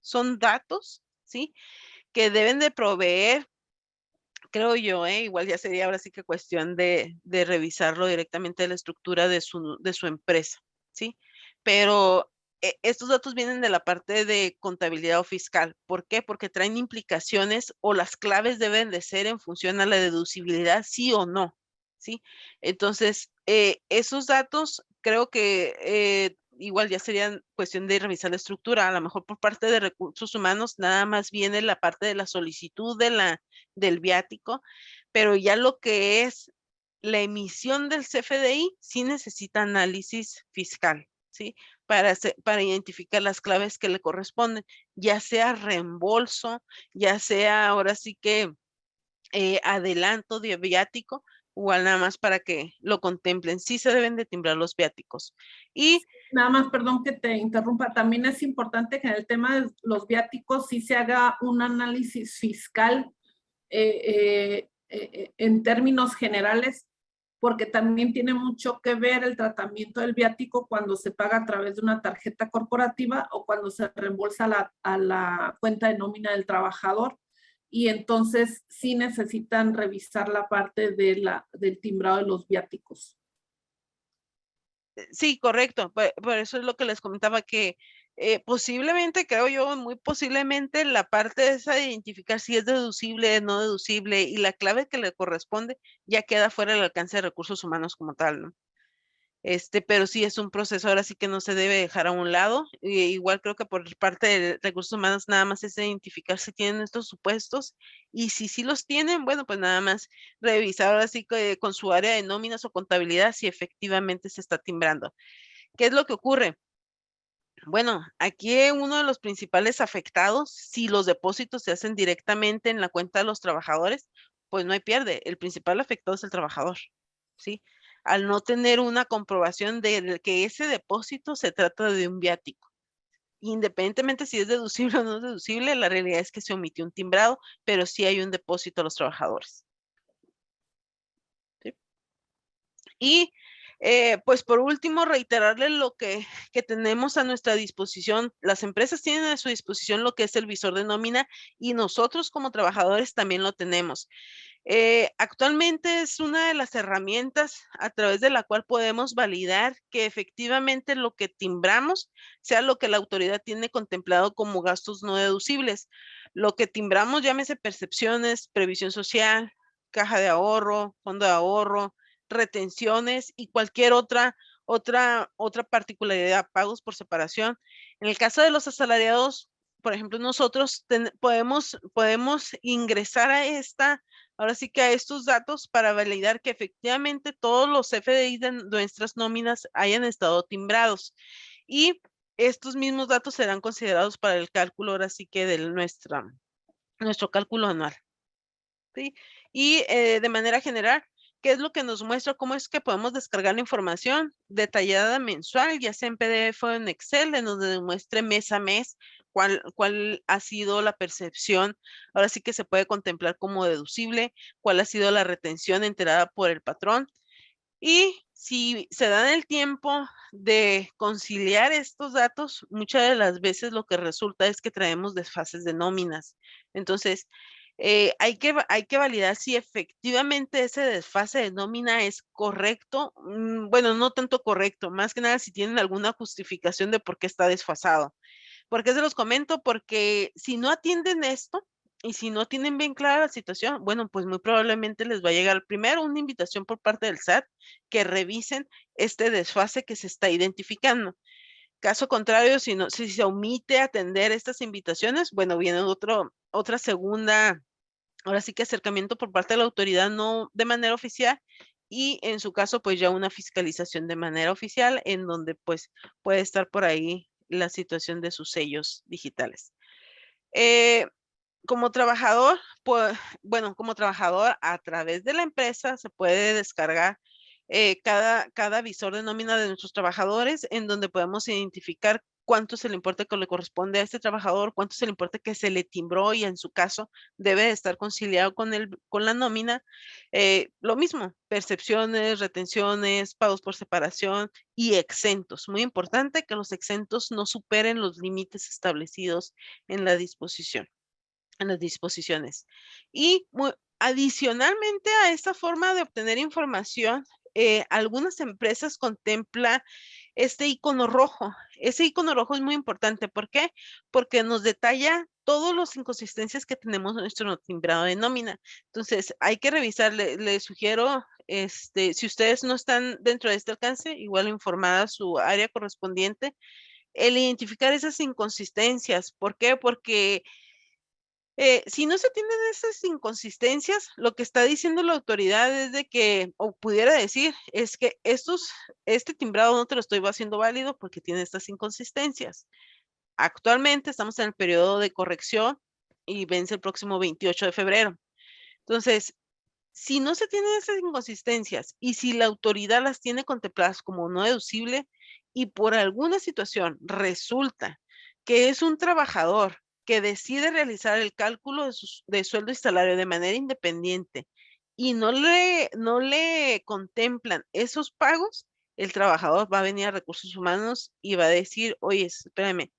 Speaker 3: son datos, ¿sí? Que deben de proveer, creo yo, igual ya sería ahora sí que cuestión de revisarlo directamente de la estructura de su empresa, ¿sí? Pero estos datos vienen de la parte de contabilidad o fiscal. ¿Por qué? Porque traen implicaciones o las claves deben de ser en función a la deducibilidad, sí o no, ¿sí? Entonces, esos datos creo que igual ya serían cuestión de revisar la estructura. A lo mejor por parte de recursos humanos nada más viene la parte de la solicitud del viático, pero ya lo que es la emisión del CFDI sí necesita análisis fiscal, ¿sí? Para identificar las claves que le corresponden, ya sea reembolso, ya sea ahora sí que adelanto de viático, igual nada más para que lo contemplen. Sí se deben de timbrar los viáticos. Y
Speaker 2: Nada más, perdón que te interrumpa, también es importante que en el tema de los viáticos sí se haga un análisis fiscal en términos generales, porque también tiene mucho que ver el tratamiento del viático cuando se paga a través de una tarjeta corporativa o cuando se reembolsa a la cuenta de nómina del trabajador. Y entonces sí necesitan revisar la parte del timbrado de los viáticos.
Speaker 3: sí, correcto. Por eso es lo que les comentaba que posiblemente, creo yo, muy posiblemente la parte esa de identificar si es deducible, no deducible y la clave que le corresponde ya queda fuera del alcance de recursos humanos como tal, ¿no? Pero sí es un proceso ahora sí que no se debe dejar a un lado. Igual creo que por parte de recursos humanos nada más es identificar si tienen estos supuestos y si sí los tienen, bueno, pues nada más revisar ahora sí que con su área de nóminas o contabilidad si efectivamente se está timbrando. ¿Qué es lo que ocurre? Bueno, aquí uno de los principales afectados, si los depósitos se hacen directamente en la cuenta de los trabajadores, pues no hay pierde. El principal afectado es el trabajador, ¿sí? Al no tener una comprobación de que ese depósito se trata de un viático. Independientemente si es deducible o no es deducible, la realidad es que se omitió un timbrado, pero sí hay un depósito a los trabajadores. ¿Sí? Y pues por último, reiterarle lo que tenemos a nuestra disposición. Las empresas tienen a su disposición lo que es el visor de nómina y nosotros como trabajadores también lo tenemos. Actualmente es una de las herramientas a través de la cual podemos validar que efectivamente lo que timbramos sea lo que la autoridad tiene contemplado como gastos no deducibles. Lo que timbramos, llámese percepciones, previsión social, caja de ahorro, fondo de ahorro, retenciones y cualquier otra particularidad, pagos por separación. En el caso de los asalariados, por ejemplo, nosotros podemos ingresar ahora sí que a estos datos para validar que efectivamente todos los FDI de nuestras nóminas hayan estado timbrados. Y estos mismos datos serán considerados para el cálculo ahora sí que de nuestro cálculo anual. ¿Sí? Y de manera general, ¿qué es lo que nos muestra? ¿Cómo es que podemos descargar la información detallada mensual, ya sea en PDF o en Excel, en donde demuestre mes a mes cuál ha sido la percepción? Ahora sí que se puede contemplar como deducible, cuál ha sido la retención enterada por el patrón. Y si se dan el tiempo de conciliar estos datos, muchas de las veces lo que resulta es que traemos desfases de nóminas. Entonces, hay que validar si efectivamente ese desfase de nómina es correcto. Bueno, no tanto correcto, más que nada si tienen alguna justificación de por qué está desfasado. ¿Por qué se los comento? Porque si no atienden esto, Y si no tienen bien clara la situación, bueno, pues muy probablemente les va a llegar primero una invitación por parte del SAT que revisen este desfase que se está identificando. Caso contrario, si se omite atender estas invitaciones, bueno, viene otra segunda, ahora sí que acercamiento por parte de la autoridad, no de manera oficial, y en su caso, pues ya una fiscalización de manera oficial, en donde pues puede estar por ahí la situación de sus sellos digitales. Eh, como trabajador, pues, bueno, como trabajador a través de la empresa se puede descargar cada visor de nómina de nuestros trabajadores, en donde podemos identificar cuánto es el importe que le corresponde a este trabajador, cuánto es el importe que se le timbró y en su caso debe de estar conciliado con la nómina. Lo mismo, percepciones, retenciones, pagos por separación y exentos. Muy importante que los exentos no superen los límites establecidos en la disposición, en las disposiciones. Y adicionalmente a esta forma de obtener información, algunas empresas contemplan este icono rojo. Ese icono rojo es muy importante. ¿Por qué? Porque nos detalla todas las inconsistencias que tenemos en nuestro timbrado de nómina. Entonces, hay que revisar. Le sugiero, si ustedes no están dentro de este alcance, igual informar a su área correspondiente, el identificar esas inconsistencias. ¿Por qué? Porque si no se tienen esas inconsistencias, lo que está diciendo la autoridad es de que, o pudiera decir, es que este timbrado no te lo estoy haciendo válido porque tiene estas inconsistencias. Actualmente estamos en el periodo de corrección y vence el próximo 28 de febrero. Entonces, si no se tienen esas inconsistencias y si la autoridad las tiene contempladas como no deducible y por alguna situación resulta que es un trabajador que decide realizar el cálculo de sueldo y salario de manera independiente y no le contemplan esos pagos, el trabajador va a venir a recursos humanos y va a decir, oye, espérame,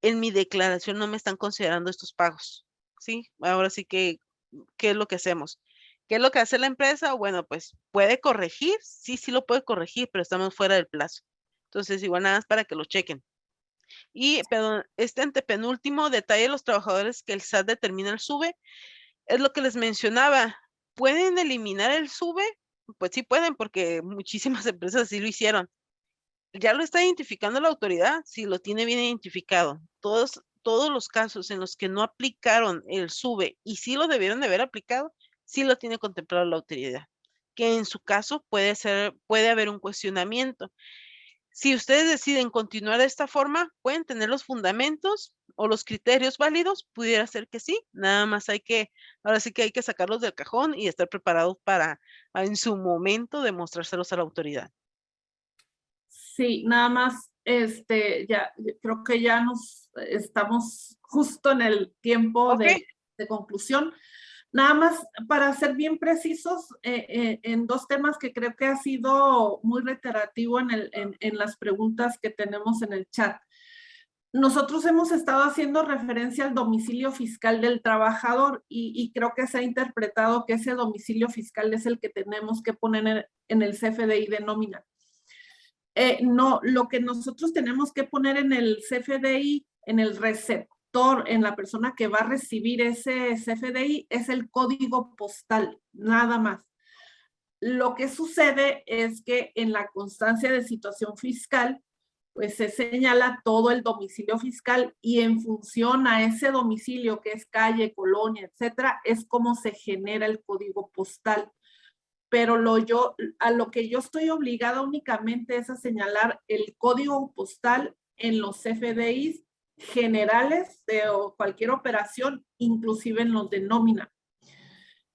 Speaker 3: en mi declaración no me están considerando estos pagos, ¿sí? Ahora sí que, ¿qué es lo que hacemos? ¿Qué es lo que hace la empresa? Bueno, pues puede corregir, sí lo puede corregir, pero estamos fuera del plazo. Entonces, igual nada más para que lo chequen. Y, perdón, este antepenúltimo detalle de los trabajadores que el SAT determina el SUBE, es lo que les mencionaba. ¿Pueden eliminar el SUBE? Pues sí pueden, porque muchísimas empresas así lo hicieron. Ya lo está identificando la autoridad, si lo tiene bien identificado. Todos los casos en los que no aplicaron el SUBE y sí lo debieron de haber aplicado, sí lo tiene contemplado la autoridad. Que en su caso puede haber un cuestionamiento. Si ustedes deciden continuar de esta forma, pueden tener los fundamentos o los criterios válidos, pudiera ser que sí, nada más ahora sí que hay que sacarlos del cajón y estar preparados para en su momento demostrárselos a la autoridad.
Speaker 2: Sí, nada más, ya creo que ya nos estamos justo en el tiempo
Speaker 3: ¿Ok?
Speaker 2: de conclusión. Nada más para ser bien precisos en dos temas que creo que ha sido muy reiterativo en las preguntas que tenemos en el chat. Nosotros hemos estado haciendo referencia al domicilio fiscal del trabajador y creo que se ha interpretado que ese domicilio fiscal es el que tenemos que poner en el CFDI de nómina. No, lo que nosotros tenemos que poner en el CFDI, en el receptor, en la persona que va a recibir ese CFDI, es el código postal, nada más. Lo que sucede es que en la constancia de situación fiscal, pues se señala todo el domicilio fiscal y en función a ese domicilio que es calle, colonia, etcétera, es como se genera el código postal. Pero a lo que yo estoy obligada únicamente es a señalar el código postal en los CFDIs generales de cualquier operación, inclusive en los de nómina.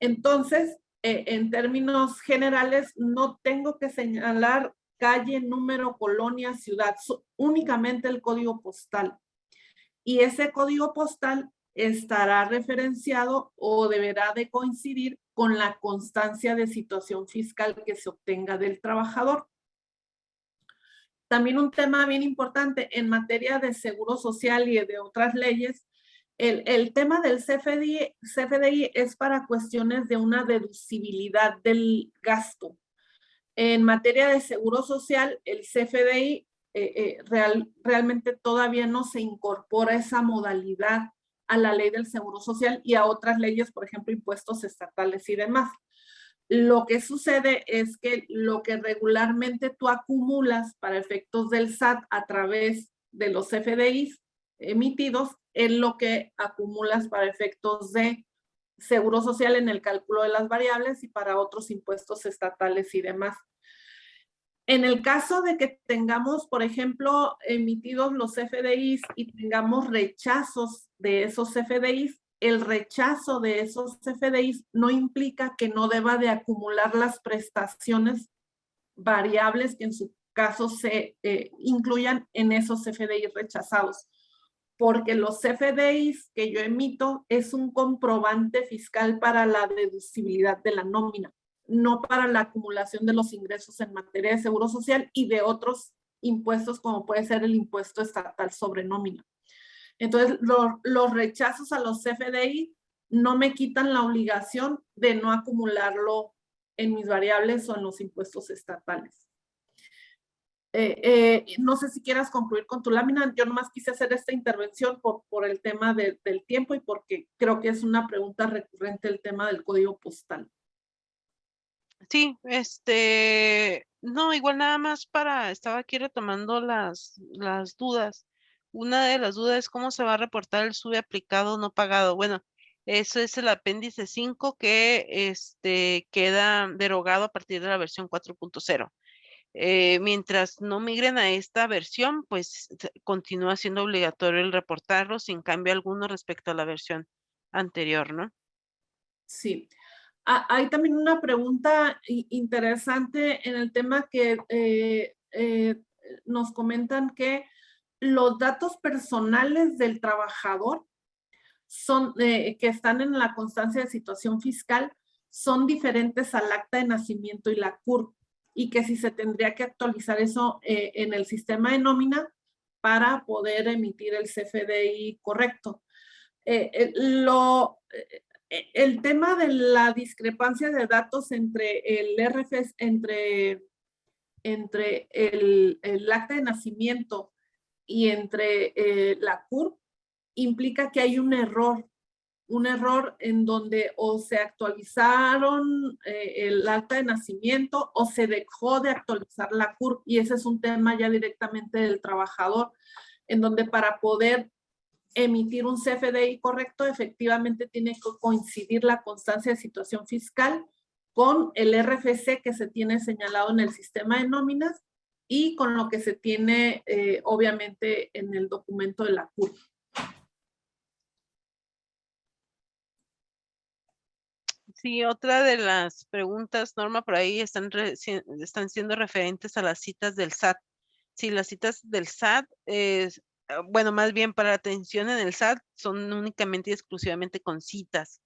Speaker 2: Entonces, en términos generales, no tengo que señalar calle, número, colonia, ciudad, únicamente el código postal. Y ese código postal estará referenciado o deberá de coincidir con la constancia de situación fiscal que se obtenga del trabajador. También un tema bien importante en materia de seguro social y de otras leyes, el tema del CFDI es para cuestiones de una deducibilidad del gasto. En materia de seguro social, el CFDI realmente todavía no se incorpora esa modalidad a la ley del Seguro Social y a otras leyes, por ejemplo, impuestos estatales y demás. Lo que sucede es que lo que regularmente tú acumulas para efectos del SAT a través de los CFDIs emitidos es lo que acumulas para efectos de Seguro Social en el cálculo de las variables y para otros impuestos estatales y demás. En el caso de que tengamos, por ejemplo, emitidos los CFDIs y tengamos rechazos de esos CFDIs, el rechazo de esos CFDIs no implica que no deba de acumular las prestaciones variables que en su caso se incluyan en esos CFDIs rechazados. Porque los CFDIs que yo emito es un comprobante fiscal para la deducibilidad de la nómina, no para la acumulación de los ingresos en materia de seguro social y de otros impuestos como puede ser el impuesto estatal sobre nómina. Entonces, los rechazos a los CFDI no me quitan la obligación de no acumularlo en mis variables o en los impuestos estatales. No sé si quieras concluir con tu lámina. Yo nomás quise hacer esta intervención por el tema del tiempo y porque creo que es una pregunta recurrente el tema del código postal.
Speaker 3: Sí, no, igual nada más estaba aquí retomando las dudas. Una de las dudas es cómo se va a reportar el SUBE aplicado no pagado. Bueno, eso es el apéndice 5 que queda derogado a partir de la versión 4.0. Mientras no migren a esta versión, pues continúa siendo obligatorio el reportarlo sin cambio alguno respecto a la versión anterior, ¿no?
Speaker 2: Sí. Hay también una pregunta interesante en el tema que nos comentan que los datos personales del trabajador que están en la constancia de situación fiscal son diferentes al acta de nacimiento y la CURP, y que si se tendría que actualizar eso en el sistema de nómina para poder emitir el CFDI correcto. El tema de la discrepancia de datos entre el RFC, entre el acta de nacimiento y entre la CURP, implica que hay un error en donde o se actualizaron el acta de nacimiento o se dejó de actualizar la CURP, y ese es un tema ya directamente del trabajador, en donde para poder emitir un CFDI correcto, efectivamente tiene que coincidir la constancia de situación fiscal con el RFC que se tiene señalado en el sistema de nóminas y con lo que se tiene obviamente en el documento de la CURP.
Speaker 3: Sí, otra de las preguntas, Norma, por ahí están siendo referentes a las citas del SAT. Sí, las citas del SAT, bueno, más bien para atención en el SAT, son únicamente y exclusivamente con citas.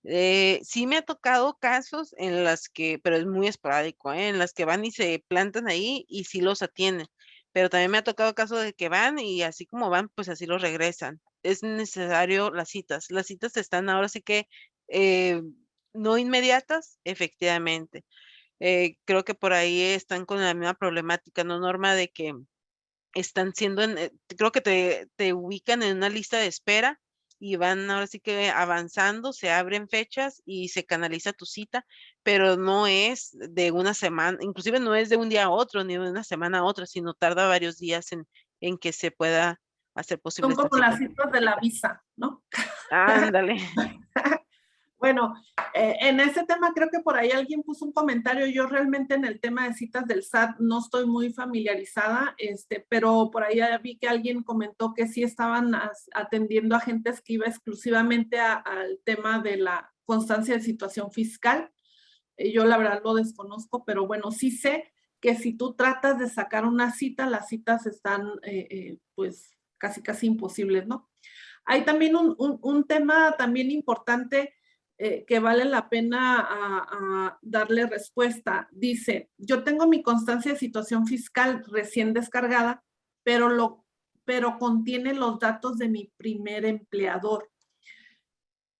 Speaker 3: Sí me ha tocado casos en las que, pero es muy esporádico, en las que van y se plantan ahí y sí los atienden. Pero también me ha tocado casos de que van y así como van, pues así los regresan. Es necesario las citas. Las citas están ahora sí que no inmediatas, efectivamente. Creo que por ahí están con la misma problemática, ¿no, Norma? De que están siendo, creo que te ubican en una lista de espera y van ahora sí que avanzando, se abren fechas y se canaliza tu cita, pero no es de una semana, inclusive no es de un día a otro, ni de una semana a otra, sino tarda varios días en que se pueda hacer posible
Speaker 2: Son
Speaker 3: esta
Speaker 2: como
Speaker 3: cita.
Speaker 2: las citas de la visa, ¿no?
Speaker 3: Ándale.
Speaker 2: Bueno, en ese tema creo que por ahí alguien puso un comentario. Yo realmente en el tema de citas del SAT no estoy muy familiarizada, pero por ahí vi que alguien comentó que sí estaban atendiendo a gentes que iba exclusivamente al tema de la constancia de situación fiscal. Yo la verdad lo desconozco, pero bueno, sí sé que si tú tratas de sacar una cita, las citas están pues casi imposibles, ¿no? Hay también un tema también importante que vale la pena a darle respuesta. Dice, yo tengo mi constancia de situación fiscal recién descargada, pero contiene los datos de mi primer empleador.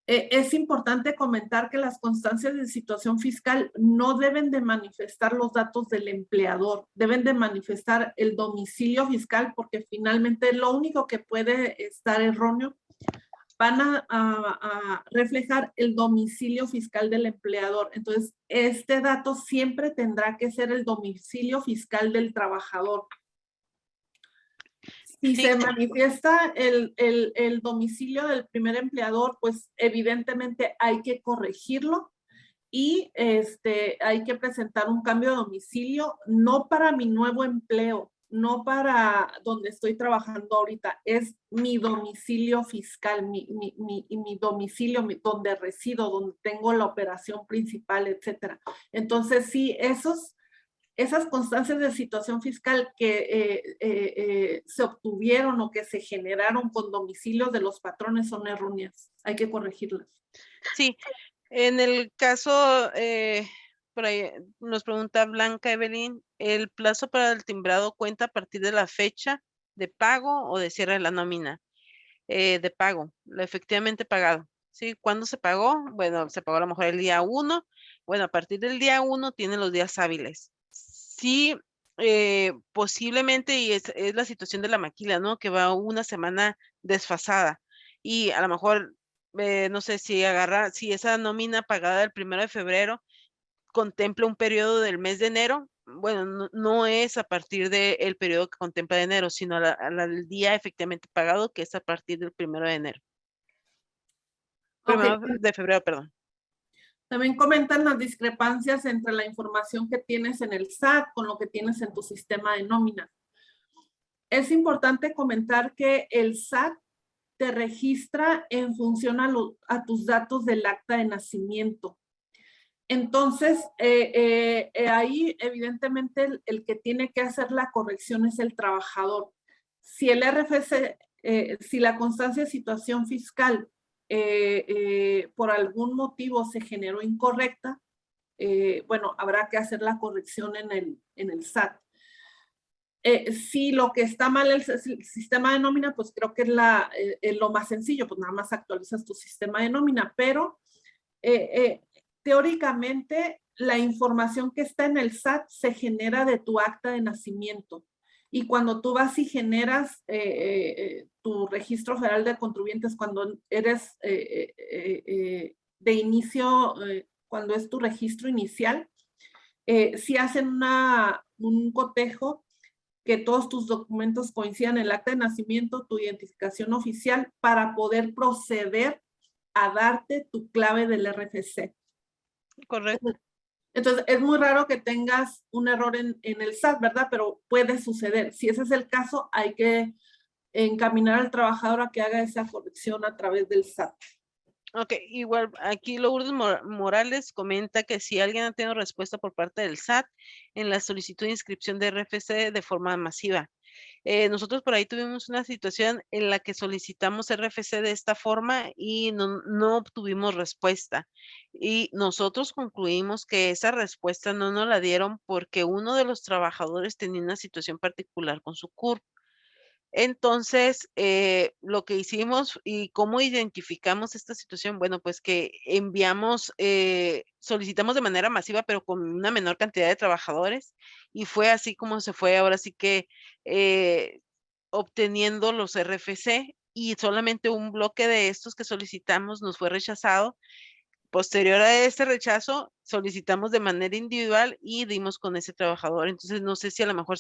Speaker 2: Es importante comentar que las constancias de situación fiscal no deben de manifestar los datos del empleador, deben de manifestar el domicilio fiscal, porque finalmente lo único que puede estar erróneo van a reflejar el domicilio fiscal del empleador. Entonces, este dato siempre tendrá que ser el domicilio fiscal del trabajador. Si
Speaker 3: Sí.
Speaker 2: se manifiesta el domicilio del primer empleador, pues evidentemente hay que corregirlo y hay que presentar un cambio de domicilio, no para mi nuevo empleo, no para donde estoy trabajando ahorita, es mi domicilio fiscal, mi domicilio, donde resido, donde tengo la operación principal, etcétera. Entonces, sí, esas constancias de situación fiscal que se obtuvieron o que se generaron con domicilios de los patrones son erróneas. Hay que corregirlas.
Speaker 3: Sí, en el caso, por ahí nos pregunta Blanca Evelyn, ¿el plazo para el timbrado cuenta a partir de la fecha de pago o de cierre de la nómina? De pago, lo efectivamente pagado. ¿Sí? ¿Cuándo se pagó? Bueno, se pagó a lo mejor el día 1. Bueno, a partir del día 1 tiene los días hábiles. Sí, posiblemente, y es la situación de la maquila, ¿no? Que va una semana desfasada. Y a lo mejor, no sé si si esa nómina pagada del 1 de febrero contempla un periodo del mes de enero, bueno, no es a partir del periodo que contempla de enero, sino al día efectivamente pagado, que es a partir del 1 de enero.
Speaker 2: Okay.
Speaker 3: 1 de febrero, perdón.
Speaker 2: También comentan las discrepancias entre la información que tienes en el SAT con lo que tienes en tu sistema de nómina. Es importante comentar que el SAT te registra en función a tus datos del acta de nacimiento. Entonces, ahí evidentemente el que tiene que hacer la corrección es el trabajador. Si el RFC, si la constancia de situación fiscal por algún motivo se generó incorrecta, bueno, habrá que hacer la corrección en el SAT. Si lo que está mal el sistema de nómina, pues creo que es lo más sencillo, pues nada más actualizas tu sistema de nómina, pero teóricamente la información que está en el SAT se genera de tu acta de nacimiento. Y cuando tú vas y generas tu registro federal de contribuyentes, cuando eres de inicio, cuando es tu registro inicial, si hacen un cotejo que todos tus documentos coincidan en el acta de nacimiento, tu identificación oficial, para poder proceder a darte tu clave del RFC.
Speaker 3: Correcto.
Speaker 2: Entonces, es muy raro que tengas un error en el SAT, ¿verdad? Pero puede suceder. Si ese es el caso, hay que encaminar al trabajador a que haga esa corrección a través del SAT.
Speaker 3: Ok, igual aquí Lourdes Morales comenta que si alguien ha tenido respuesta por parte del SAT en la solicitud de inscripción de RFC de forma masiva. Nosotros por ahí tuvimos una situación en la que solicitamos RFC de esta forma y no obtuvimos respuesta. Y nosotros concluimos que esa respuesta no nos la dieron porque uno de los trabajadores tenía una situación particular con su CURP. Entonces, lo que hicimos y cómo identificamos esta situación, bueno, pues que solicitamos de manera masiva, pero con una menor cantidad de trabajadores, y fue así como se fue ahora sí que obteniendo los RFC, y solamente un bloque de estos que solicitamos nos fue rechazado. Posterior a este rechazo, solicitamos de manera individual y dimos con ese trabajador. Entonces, no sé si a lo mejor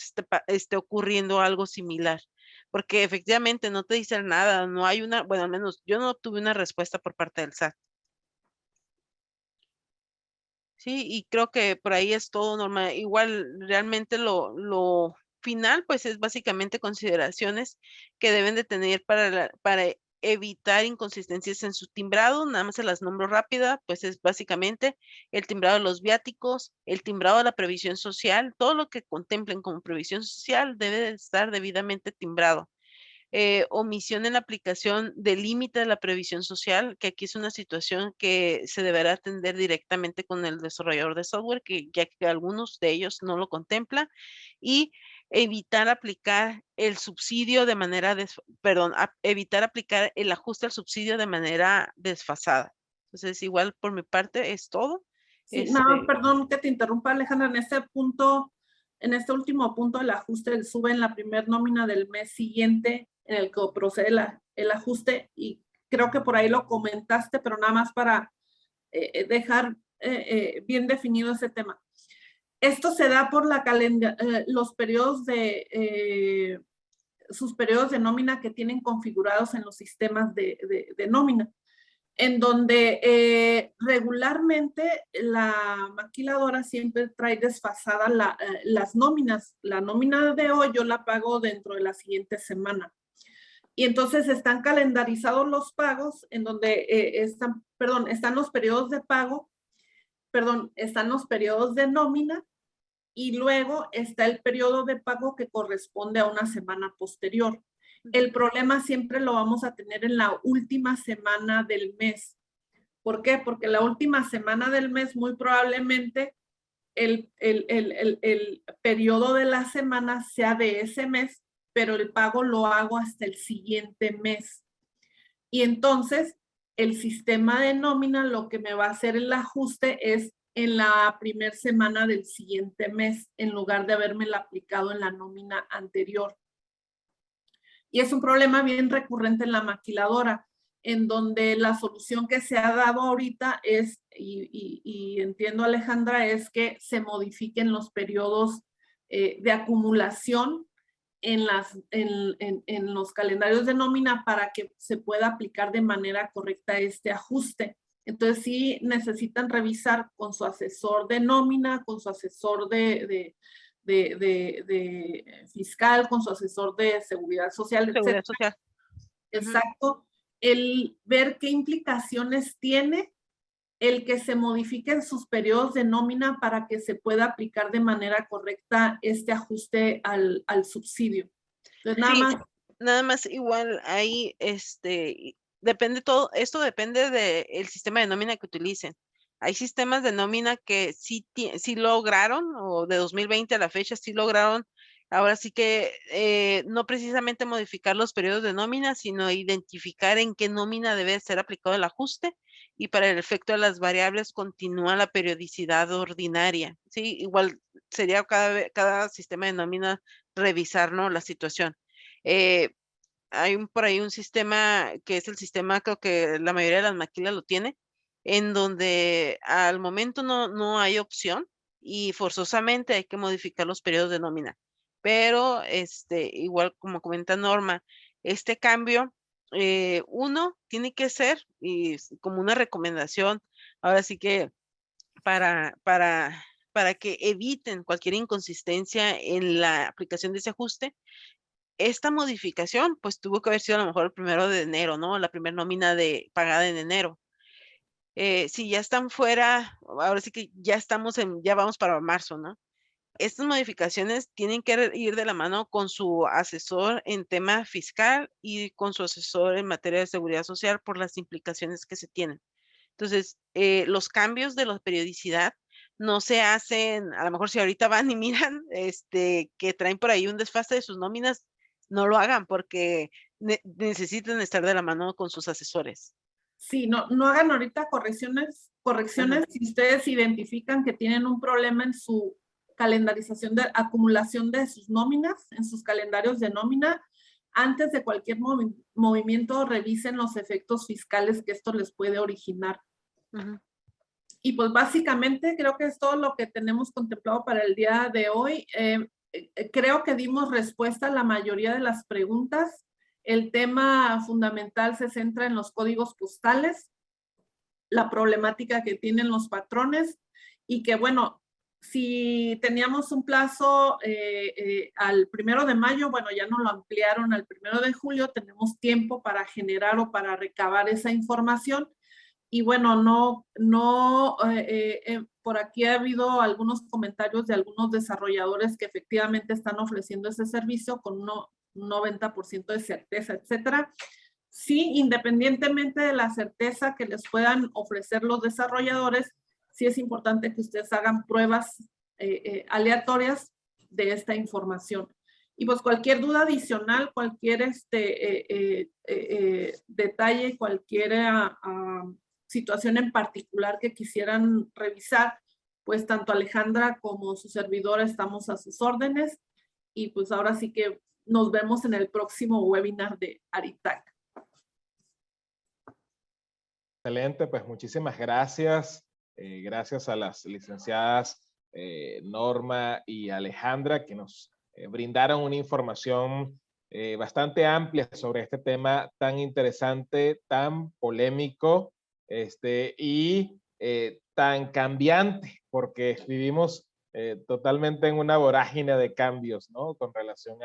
Speaker 3: esté ocurriendo algo similar, porque efectivamente no te dicen nada, no hay bueno, al menos yo no obtuve una respuesta por parte del SAT. Sí, y creo que por ahí es todo normal. Igual, realmente lo final, pues es básicamente consideraciones que deben de tener para evitar inconsistencias en su timbrado. Nada más se las nombro rápida, pues es básicamente el timbrado de los viáticos, el timbrado de la previsión social, todo lo que contemplen como previsión social debe de estar debidamente timbrado. Omisión en la aplicación del límite de la previsión social, que aquí es una situación que se deberá atender directamente con el desarrollador de software, ya que algunos de ellos no lo contemplan, y evitar aplicar el subsidio de manera, evitar aplicar el ajuste al subsidio de manera desfasada. Entonces, igual por mi parte es todo.
Speaker 2: Sí, no, perdón que te interrumpa, Alejandra, en este punto, en este último punto del ajuste del SUBE en la primer nómina del mes siguiente, en el que procede el ajuste, y creo que por ahí lo comentaste, pero nada más para dejar bien definido ese tema. Esto se da por los periodos sus periodos de nómina que tienen configurados en los sistemas de nómina, en donde regularmente la maquiladora siempre trae desfasada las nóminas. La nómina de hoy yo la pago dentro de la siguiente semana. Y entonces están calendarizados los pagos en donde están los periodos de pago, están los periodos de nómina, y luego está el periodo de pago que corresponde a una semana posterior. El problema siempre lo vamos a tener en la última semana del mes. ¿Por qué? Porque la última semana del mes muy probablemente el periodo de la semana sea de ese mes, pero el pago lo hago hasta el siguiente mes. Y entonces el sistema de nómina lo que me va a hacer el ajuste es en la primera semana del siguiente mes, en lugar de habérmela aplicado en la nómina anterior. Y es un problema bien recurrente en la maquiladora, en donde la solución que se ha dado ahorita es, y entiendo, Alejandra, es que se modifiquen los periodos de acumulación en los calendarios de nómina para que se pueda aplicar de manera correcta este ajuste. Entonces sí necesitan revisar con su asesor de nómina, con su asesor de fiscal, con su asesor de seguridad social,
Speaker 3: Seguridad social.
Speaker 2: Exacto. El ver qué implicaciones tiene el que se modifiquen sus periodos de nómina para que se pueda aplicar de manera correcta este ajuste al subsidio. Entonces,
Speaker 3: nada más igual ahí, depende todo, esto depende del sistema de nómina que utilicen. Hay sistemas de nómina que sí lograron, o de 2020 a la fecha, sí lograron, ahora sí que no precisamente modificar los periodos de nómina, sino identificar en qué nómina debe ser aplicado el ajuste, y para el efecto de las variables continúa la periodicidad ordinaria. Sí, igual sería cada sistema de nómina revisar, ¿no?, la situación. Hay por ahí un sistema que es el sistema, creo que la mayoría de las maquilas lo tiene, en donde al momento no hay opción y forzosamente hay que modificar los periodos de nómina. Pero igual como comenta Norma, este cambio, uno tiene que ser, y como una recomendación, ahora sí que para que eviten cualquier inconsistencia en la aplicación de ese ajuste, esta modificación, pues tuvo que haber sido a lo mejor el 1 de enero, ¿no? La primera nómina pagada en enero. Si ya están fuera, ahora sí que ya vamos para marzo, ¿no? Estas modificaciones tienen que ir de la mano con su asesor en tema fiscal y con su asesor en materia de seguridad social por las implicaciones que se tienen. Entonces, los cambios de la periodicidad no se hacen, a lo mejor si ahorita van y miran que traen por ahí un desfase de sus nóminas, no lo hagan porque necesitan estar de la mano con sus asesores.
Speaker 2: Sí, no hagan ahorita correcciones si ustedes identifican que tienen un problema en su calendarización de acumulación de sus nóminas, en sus calendarios de nómina. Antes de cualquier movimiento, revisen los efectos fiscales que esto les puede originar. Y pues básicamente creo que es todo lo que tenemos contemplado para el día de hoy. Creo que dimos respuesta a la mayoría de las preguntas. El tema fundamental se centra en los códigos postales, la problemática que tienen los patrones, y que bueno, si teníamos un plazo al 1 de mayo, bueno, ya nos lo ampliaron al 1 de julio, tenemos tiempo para generar o para recabar esa información. Y bueno, por aquí ha habido algunos comentarios de algunos desarrolladores que efectivamente están ofreciendo ese servicio con un 90% de certeza, etcétera. Sí, independientemente de la certeza que les puedan ofrecer los desarrolladores, sí es importante que ustedes hagan pruebas aleatorias de esta información. Y pues cualquier duda adicional, cualquier detalle, cualquier situación en particular que quisieran revisar, pues tanto Alejandra como su servidora estamos a sus órdenes. Y pues ahora sí que nos vemos en el próximo webinar de ARITAC.
Speaker 1: Excelente, pues muchísimas gracias. Gracias a las licenciadas Norma y Alejandra que nos brindaron una información bastante amplia sobre este tema tan interesante, tan polémico y tan cambiante, porque vivimos totalmente en una vorágine de cambios, ¿no? Con relación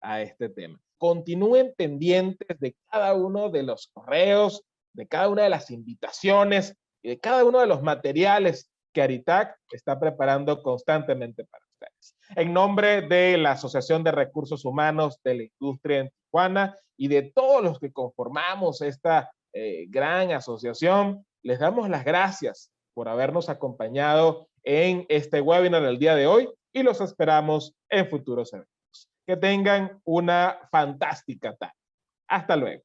Speaker 1: a este tema. Continúen pendientes de cada uno de los correos, de cada una de las invitaciones y de cada uno de los materiales que Aritac está preparando constantemente para ustedes. En nombre de la Asociación de Recursos Humanos de la Industria en Tijuana y de todos los que conformamos esta gran asociación, les damos las gracias por habernos acompañado en este webinar del día de hoy y los esperamos en futuros eventos. Que tengan una fantástica tarde. Hasta luego.